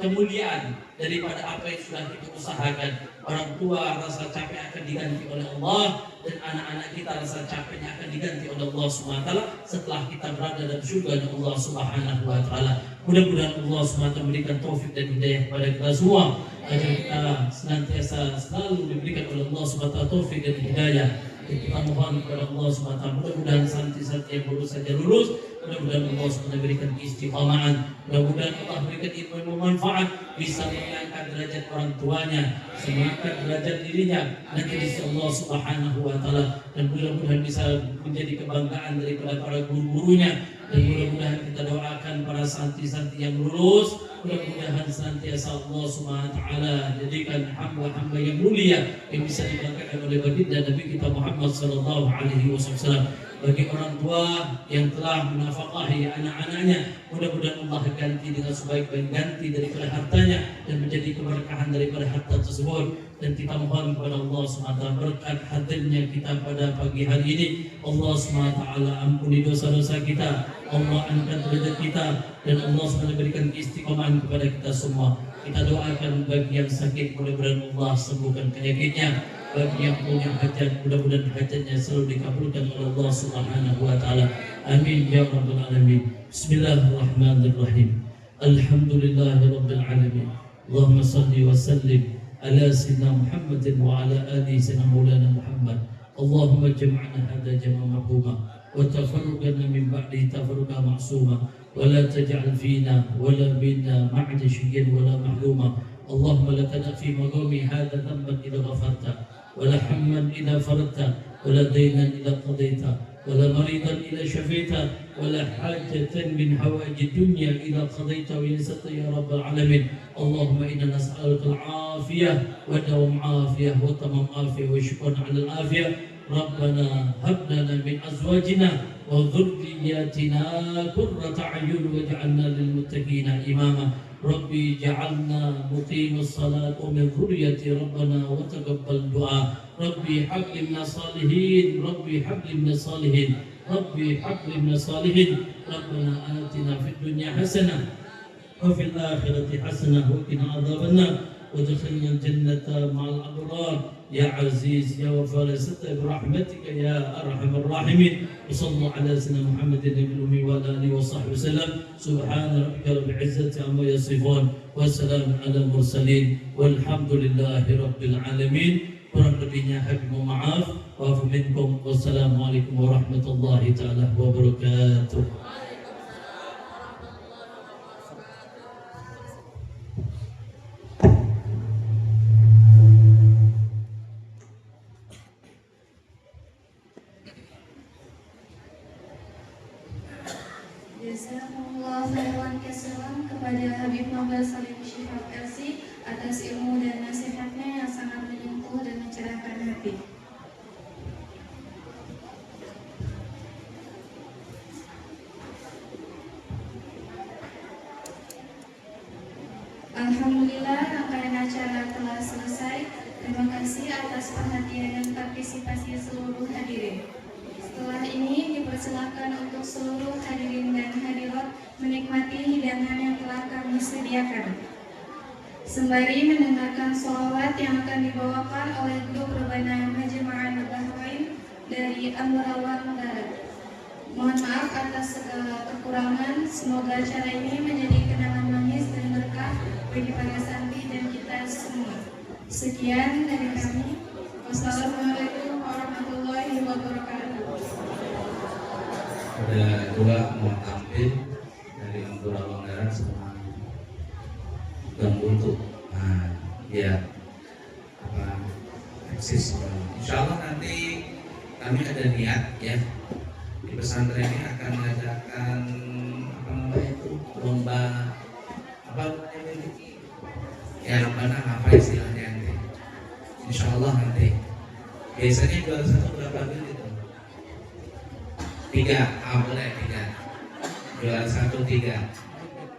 kemuliaan daripada apa yang sudah kita usahakan. Orang tua rasa capek akan diganti oleh Allah, dan anak-anak kita rasa capeknya akan diganti oleh Allah Subhanahu wa taala setelah kita berada dalam surga Allah Subhanahu wa taala. Mudah-mudahan Allah Subhanahu wa taala memberikan taufik dan hidayah kepada kita semua, agar kita senantiasa selalu diberikan oleh Allah Subhanahu wa taala taufik dan hidayah. Kita mohon kepada Allah Subhanahu wa taala, mudah-mudahan santri-santri yang baru saja lulus, mudah-mudahan Allah SWT berikan keistiqamahan, mudah-mudahan Allah berikan ilmu yang bermanfaat, bisa mengangkat derajat orang tuanya, mengangkat derajat dirinya nanti di sisi Allah Subhanahu wa taala, dan mudah-mudahan bisa menjadi kebanggaan daripada para guru-gurunya, dan mudah-mudahan kita doakan para santri-santri yang lulus, mudah-mudahan senantiasa Allah Subhanahu wa taala jadikan hamba-hamba yang mulia yang bisa dibanggakan oleh baginda Nabi kita Muhammad sallallahu alaihi wasallam. Bagi orang tua yang telah menafkahi anak-anaknya, mudah-mudahan Allah ganti dengan sebaik-baik ganti daripada hartanya dan menjadi keberkahan daripada harta tersebut. Dan kita mohon kepada Allah SWT berkat hadirnya kita pada pagi hari ini, Allah SWT ampuni dosa-dosa kita, Allah angkat derajat kita, dan Allah SWT berikan istiqomahan kepada kita semua. Kita doakan bagi yang sakit, mudah-mudahan Allah sembuhkan penyakitnya. Bagi yang punya hajat, mudah-mudahan hajatnya selalu dikabulkan oleh Allah Subhanahu wa taala. Amin ya rabbal alamin. Bismillahirrahmanirrahim. Alhamdulillahirabbil alamin. Allahumma shalli wa sallim ala sayyidina Muhammadin wa ala ali sayyidina Maulana Muhammad. Allahumma jam'ana hadha jam'a marhuma wa tafarraqna min ba'di tafarruqa ma'suma wa la taj'al fina wa la minna ma'da shay'in wa la mahruma. Allahumma la tada' fi maqami hadha dhanban idza ghafarta ولا حما إذا فردت ولا دينا إذا قضيت ولا مريضا إذا شفيت ولا حاجة من حوائج الدنيا إذا قضيت ويسرت يا رب العالمين. اللهم إنا نسألك العافية ودوام عافية وتمام عافية وشكرا على العافية. ربنا هب لنا من أزواجنا وذرياتنا قرة أعين واجعلنا للمتقين إماما. ربي جعلنا مقيم الصلاة ومن ذريتي ربنا وتقبل دعاء. ربي حب لي من الصالحين، ربي حب لي من الصالحين، ربي حب لي من الصالحين. ربنا آتنا في الدنيا حسنة وفي الآخرة حسنة وقنا عذاب النار وادخلنا الجنة مع الأبرار يا عزيز يا غفار برحمتك يا أرحم الراحمين. وصلى الله على سيدنا محمد النبي الأمي وعلى آله وصحبه وسلم. سبحان ربك رب العزة عما يصفون وسلام على المرسلين والحمد لله رب العالمين. Kurang lebihnya kami mohon maaf. Wa'afu minkum. Wassalamualaikum warahmatullahi taala wabarakatuh. Jazakumullah khairan katsiran kepada Habib Nobel Salim Syihab LC atas ilmu dan nasihatnya yang sangat menyentuh dan mencerahkan hati. Alhamdulillah, rangkaian acara telah selesai. Terima kasih atas perhatian dan partisipasi seluruh hadirin. Setelah ini dipersilakan untuk seluruh hadirin dan hadirat menikmati hidangan yang telah kami sediakan. Sembari mendengarkan sholawat yang akan dibawakan oleh grup Rebana Majma'an Bahrain dari Ambarawa Negara. Mohon maaf atas segala kekurangan. Semoga acara ini menjadi kenangan manis dan berkah bagi para santri dan kita semua. Sekian dari kami. Wassalamualaikum warahmatullahi wabarakatuh. Ada dua mau tampil dari Ambarawa Negara sama untuk biar eksis. Insya Allah nanti kami ada niat ya di pesantren ini akan mengadakan lomba ya lomba apa istilahnya nanti. Insya Allah nanti Biasanya juara 1 berapa duit itu? 3, boleh 3. Juara 1 3.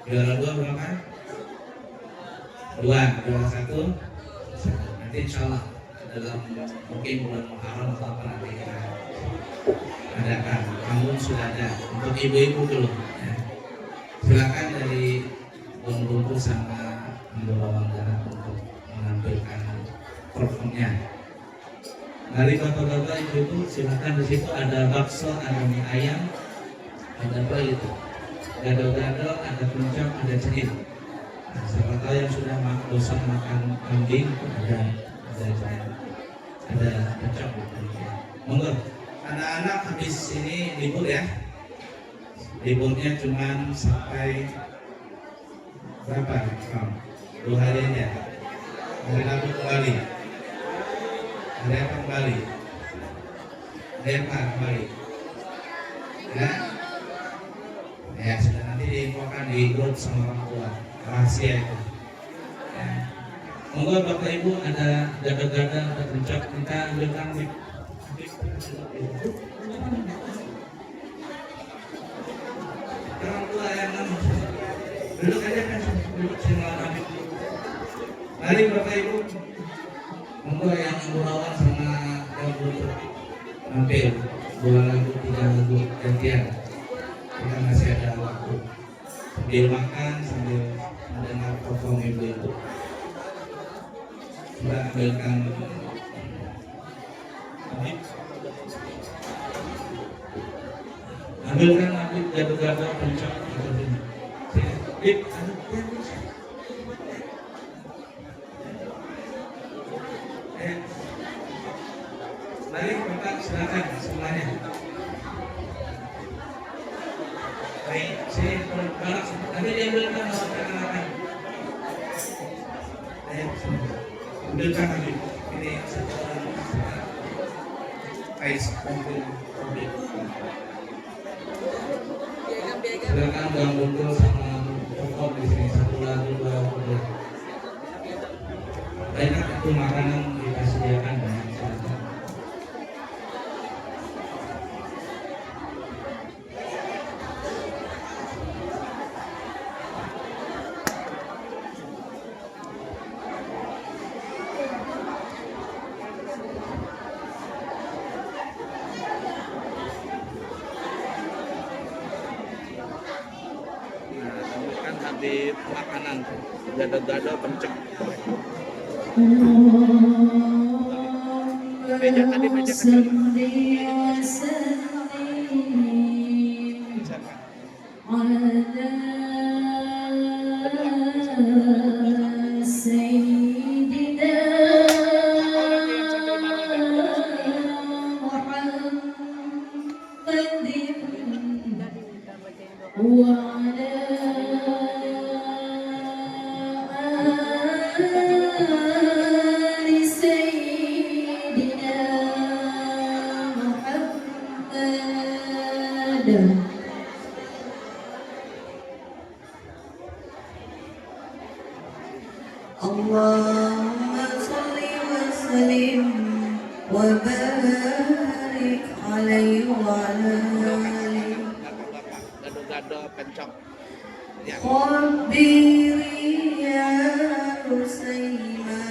Juara 2 berapa? 2. Juara 1 1. Nanti insya Allah dalam mungkin bulan Muharram atau apa nanti kita adakan. Namun sudah ada untuk ibu-ibu dulu. Ya. Silakan dari Bung Bungku sama Ibu Bawang untuk menampilkan performnya. Dari bapak-bapak ibu-ibu silakan, di situ ada bakso, ada mie ayam, ada apa itu? Gado-gado, ada pencok, ada cenit. Nah, siapa tahu yang sudah bosan makan kambing ada pencok. Monggo, anak-anak habis ini libur ya. Liburnya cuma sampai berapa? 2 hari aja. Hari Rabu kembali. Hari apa kembali? Hari apa kembali? Ya? Ya sudah, nanti diinfokan di grup sama orang tua. Rahasia itu. Ya. Monggo Bapak Ibu, ada gado-gado, ada pencok, kita ambilkan di orang tua yang duduk aja kan, duduk semua nabi. Mari Bapak Ibu, monggo yang Burawan sama Ibu tampil 2 lagu 3 lagu gantian. Kita masih ada waktu sambil makan sambil mendengar perform ibu-ibu. Coba ambilkan lagu gado-gado pencok. Mari Bapak silakan semuanya. Baik, sini balak nanti diambilkan oleh rekan-rekan. Ayo, ambilkan lagi. Ini satu orang. Ais, ambil. Silakan Bang Bungkul sama Pokok di sini 1 lagu 2 lagu. Banyak itu makanan kita sediakan banyak. Silakan. Di makanan gado-gado pencok. Meja tadi meja kecil. Allahumma salli wa sallim wa barik alaihi wa ala alihi. Gado-gado pencok. Ya. Khabiri ya Husaina.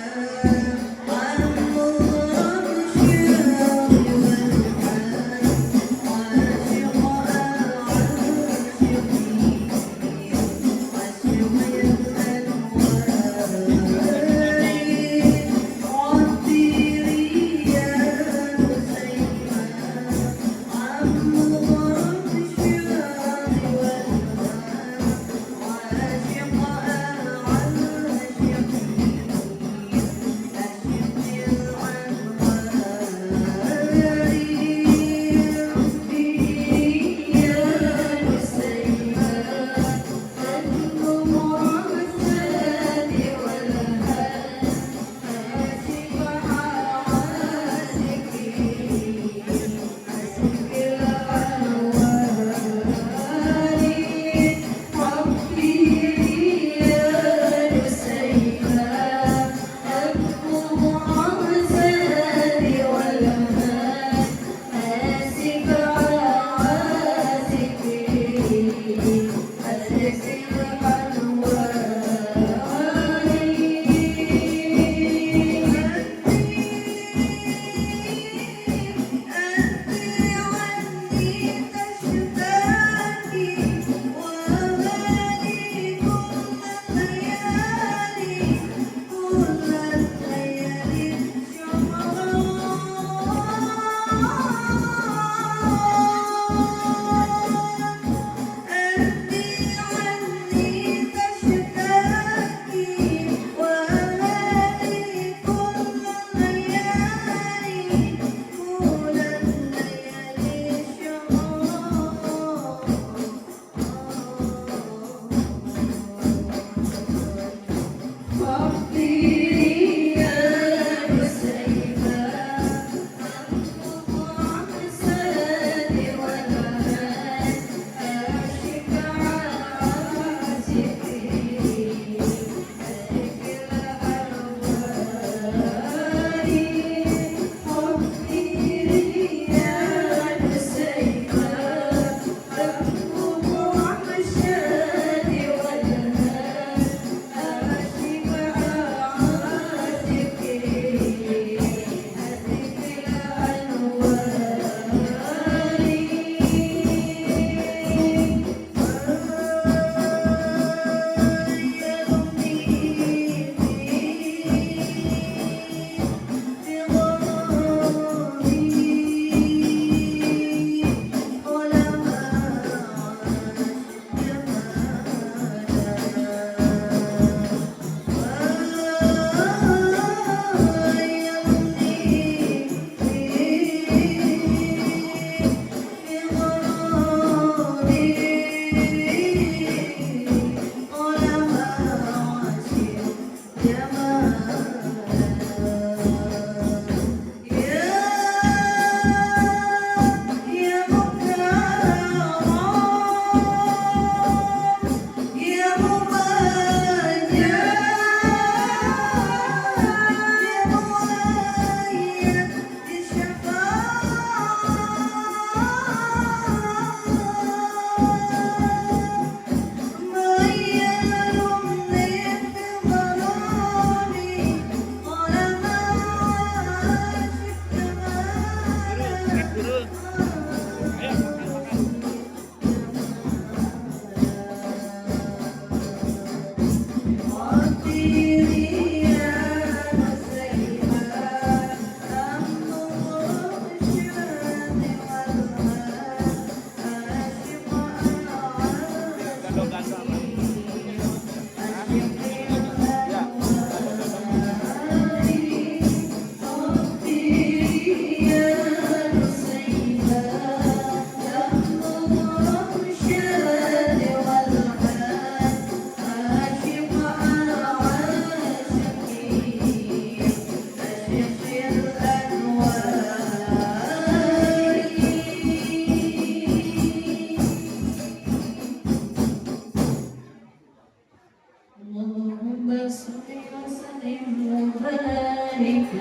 اللهم صل وسلم وبارك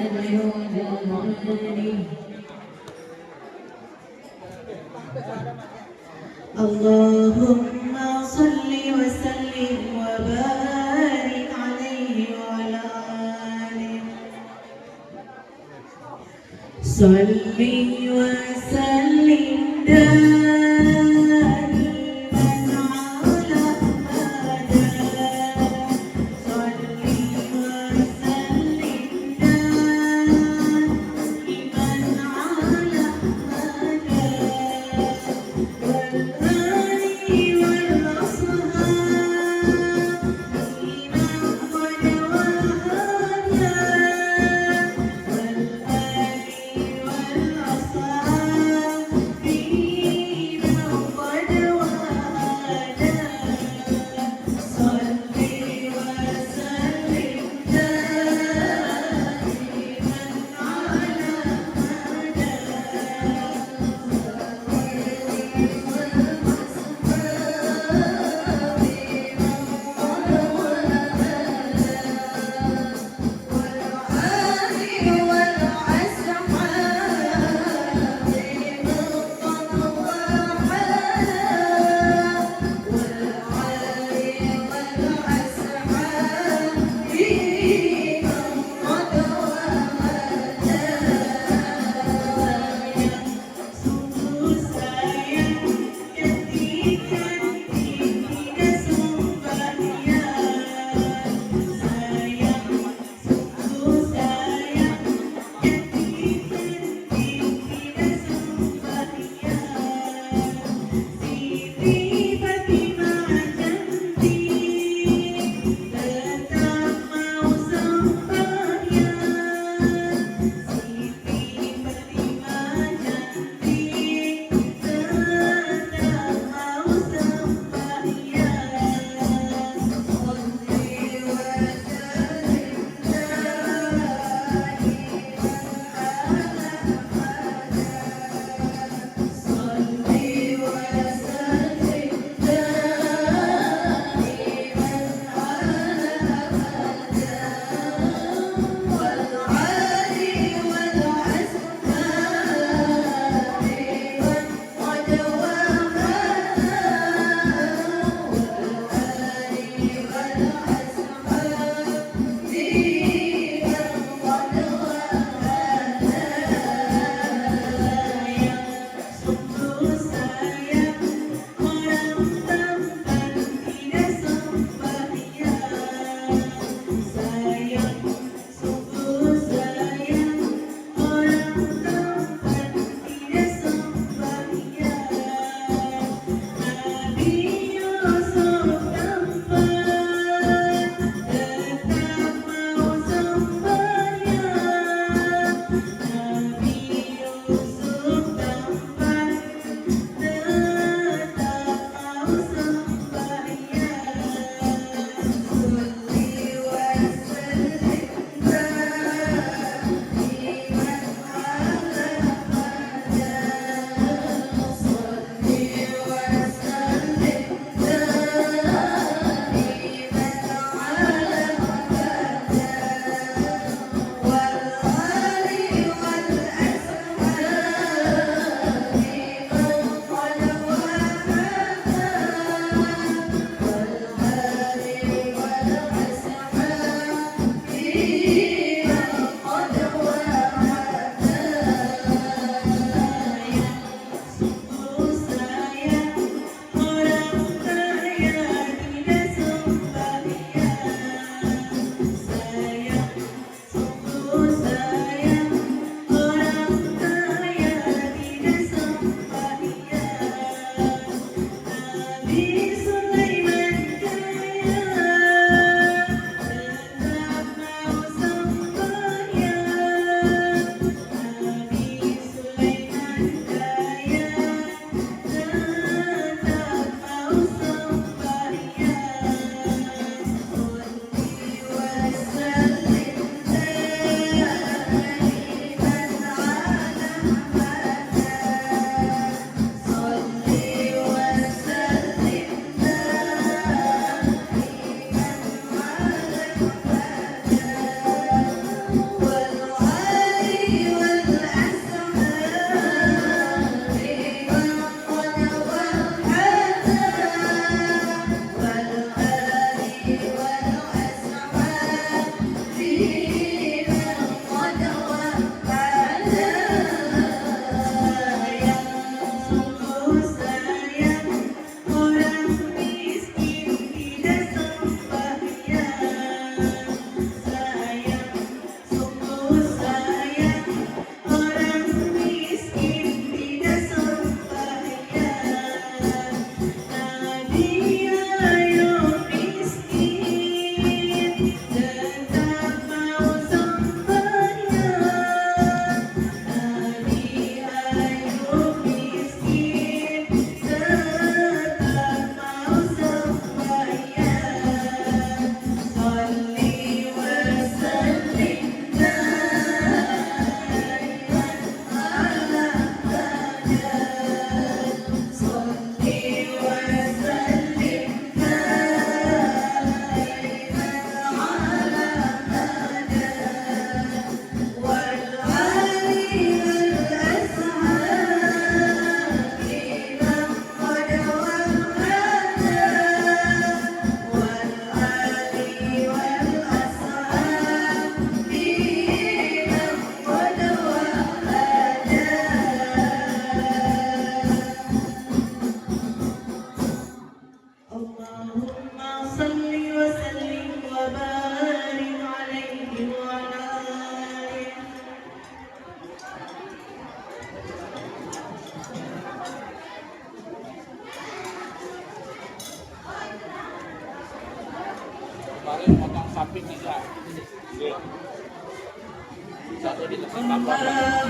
عليه وعلى آله. اللهم صل وسلم وبارك عليه وعلى آله. صلي وسلم دائما على أحمد. صلي وسلم دائما على أحمد والآل والأصحاب فيما قد وهدى والآل والأصحاب فيما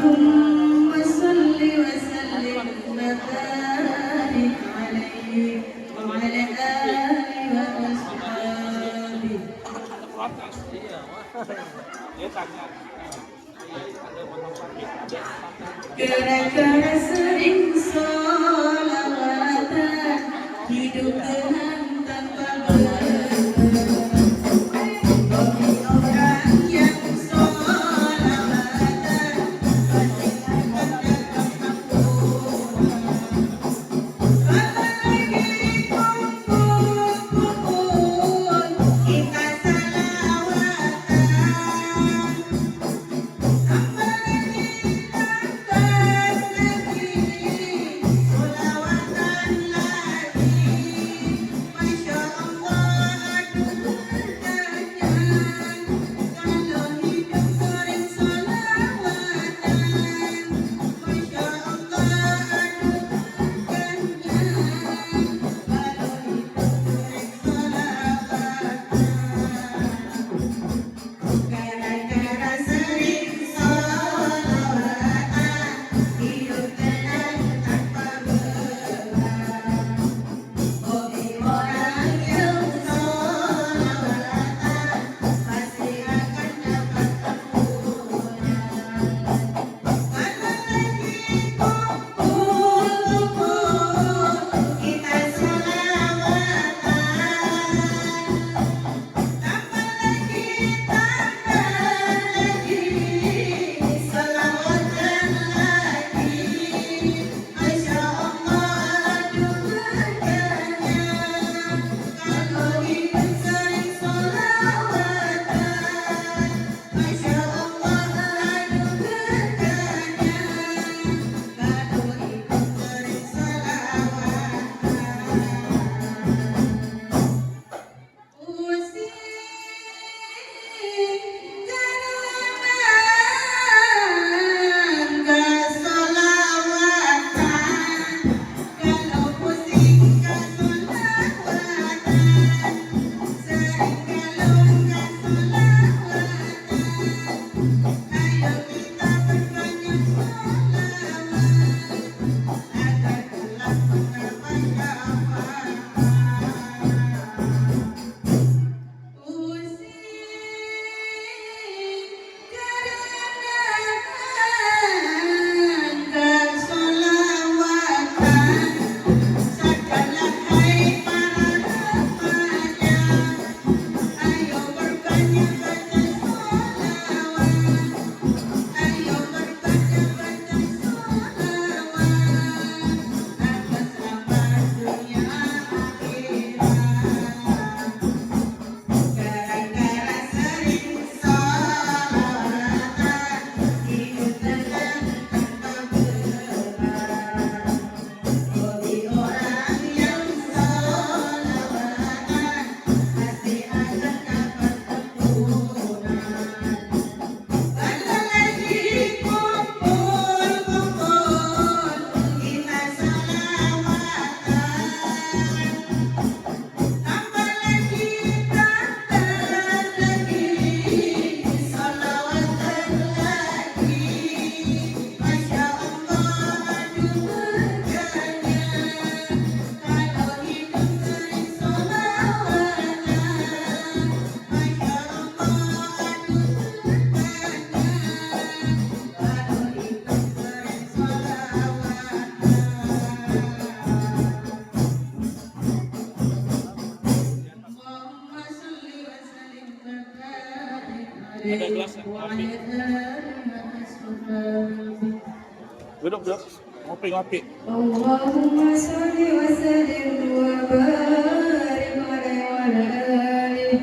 اللهم صل وسلم وبارك عليه وعلى آله وأصحابه. Gara-gara sering sholawatan, hidup tenang tanpa beban. Bagi orang yang sholawatan, pasti akan dapat ampunan. Apalagi kumpul-kumpul kita salawatan, apalagi tambah lagi sholawatan lagi. Masya Allah, aduh berkahnya kalau hidup sering sholawatan. Masya Allah, aduh berkahnya kalau hidup sering sholawatan. Gara-gara sering sholawatan, hidup tenang tanpa beban. Bagi orang yang sholawatan, pasti akan dapat ampunan. Apalagi kumpul-kumpul kita sholawatan, apalagi tambah lagi sholawatan lagi. Masya Allah, aduh berkahnya kalau hidup sering sholawatan. Masya Allah, aduh berkahnya kalau hidup sering sholawatan. Pusing karena enggak sholawatan. Kalau pusing enggak sholawatan, sering kalau enggak sholawatan. Ayo kita perbanyak sholawat agar kelak mendapat syafaat. Pusing karena enggak sholawatan, sadarlah hai para remaja, ayo berbanyak baca sholawat, ayo berbanyak baca sholawat agar selamat dunia akhirat. Gara-gara sering sholawatan, hidup tenang tanpa beban. Bagi orang yang sholawatan, pasti akan dapat ampunan. Apalagi kumpul-kumpul kita sholawatan, apalagi tambah lagi sholawatan lagi. Masya Allah, aduh berkahnya kalau hidup sering sholawatan. Masya Allah, aduh berkahnya kalau hidup sering sholawatan. Allahumma sholli wa sallim wa barik alaihi wa ala alihi wa ashabihi. Duduk. Ngopi. Allahumma sholli wa sallim wa barik alaihi wa ala alihi.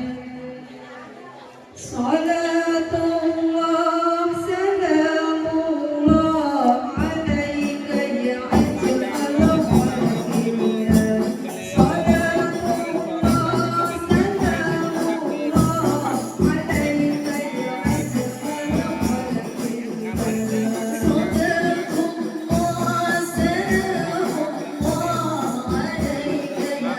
Salatullah salamullah alaika ya ajmal khalqillah. Salatullah salamullah alaika ya ajmal khalqillah. Salatullah salamullah alaika ya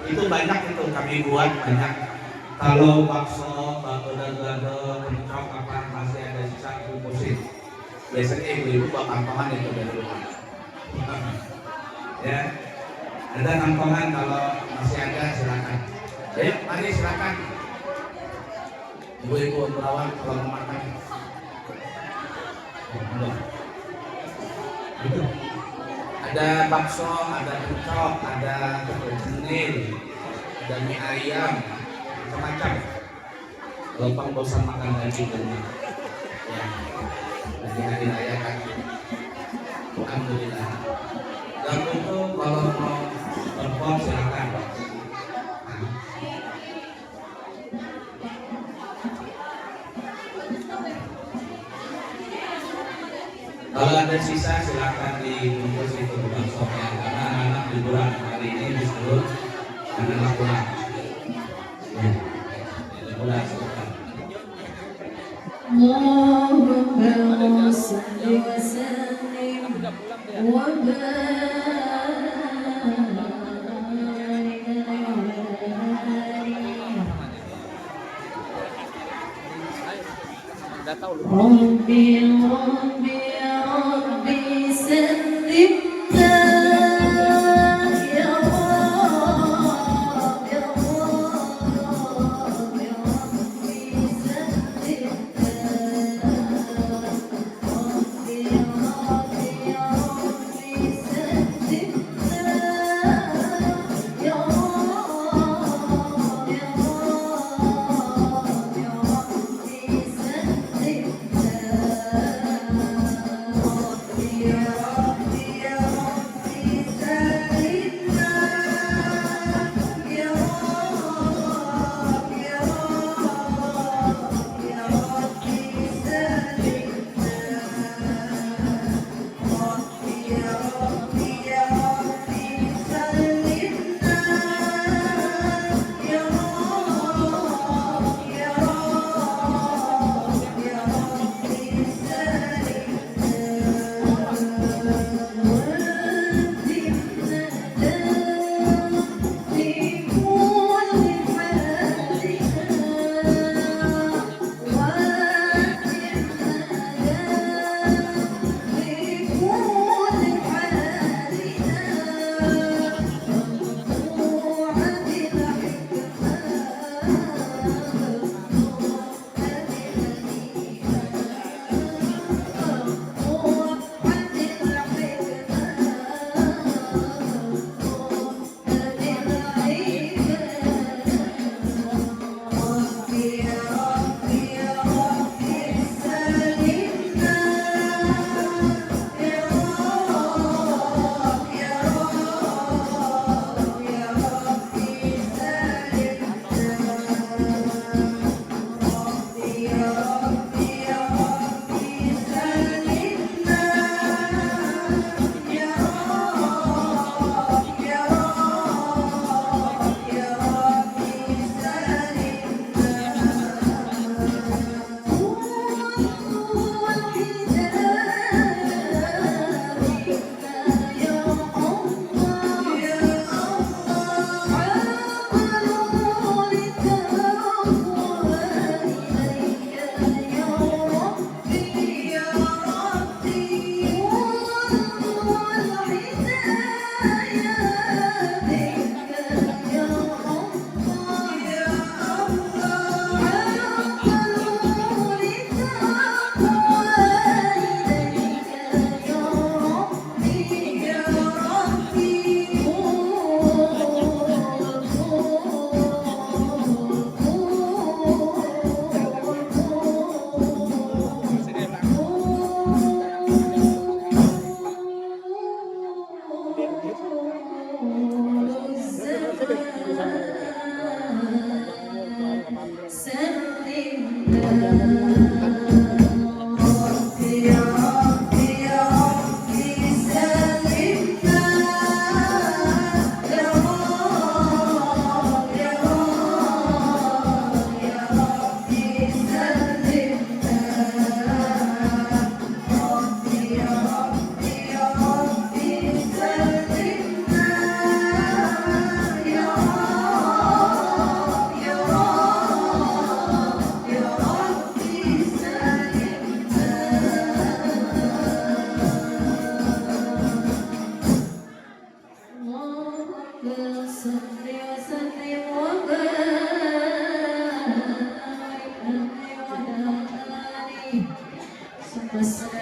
Itu banyak itu kami buat banyak. Kalau bakso, gado-gado, kencok apa masih ada sisa bungkusin. Biasanya ibu-ibu bawa kantongan itu dari rumah. Ya, ada kantongan kalau masih ada silakan. Ayo, mari silakan. Ibu-ibu perawat kalau mau makan. Gitu. Ada bakso, ada kencok, ada cenil, ada mie ayam, macam-macam. Gampang bosan makan daging di rumah. Ya, lagi hari raya kan. Alhamdulillah. Dan itu kalau mau perform silakan. Kalau ada sisa silakan dibungkus itu baksoknya karena anak-anak liburan hari ini disuruh anak-anak pulang. Ya, liburan silakan. Allahumma salli wa sallim wa Udah tahu lu. Rabbi sallimna ya Rabb ya Rabb ya Rabbi sallimna Rabbi ya Rabbi ya Rabbi sallimna ya Rabb ya Rabb ya Rabbi sallimna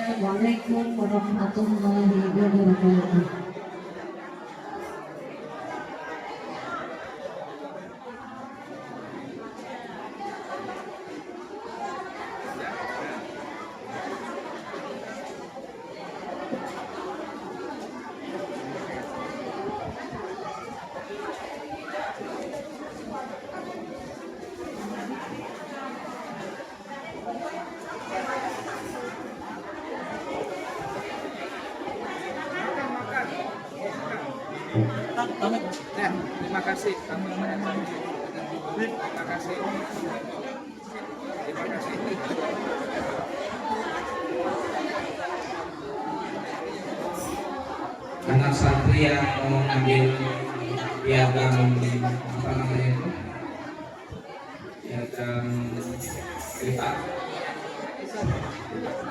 Assalamualaikum warahmatullahi wabarakatuh. Terima kasih. Kamu terima kasih. Terima kasih. Anak santri yang mau ngambil piagam apa namanya itu? Piagam privat.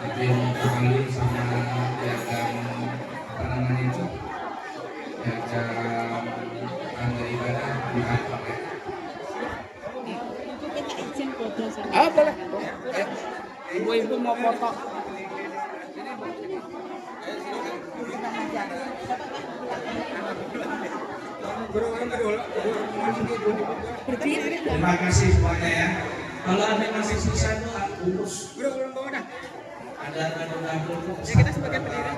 Itu yang dipanggil sama piagam apa namanya itu? Piagam tanda ibadah privat pakai. Ah boleh. Ibu-ibu mau foto. Terima kasih semuanya ya. Kalau ada masih sisa tuh bungkus. Ada dapur tuh. Kita sebagai pendiri.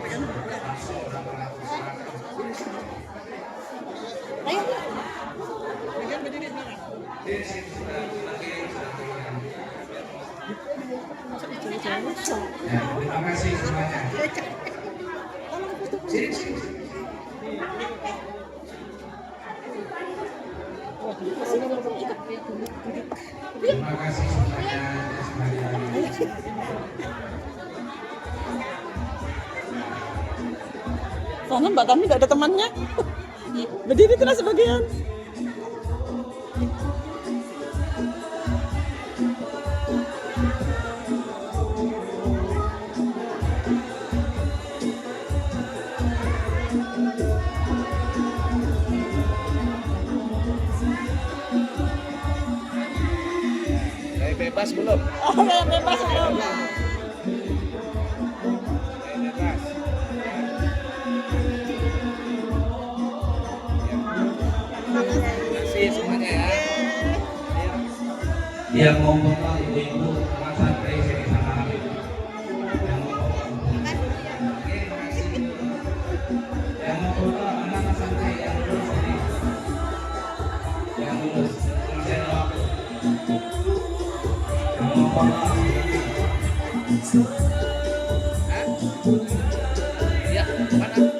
Ayo. Pegang berdiri sekarang. Ya, terima kasih semuanya. Sini. Terima kasih semuanya. Soalnya Mbak Tami nggak ada temannya. Berdiri terus sebagian. Bebas belum? Oh, bebas belum. Bebas. Terima kasih semuanya ya. Yang mau foto ibu-ibu sama santri sini sama Habib. Yang mau foto. Yang mau foto anak santri yang lulus ini. Yang lulus. Masih ada waktu. Yang mau foto. Ya, mana?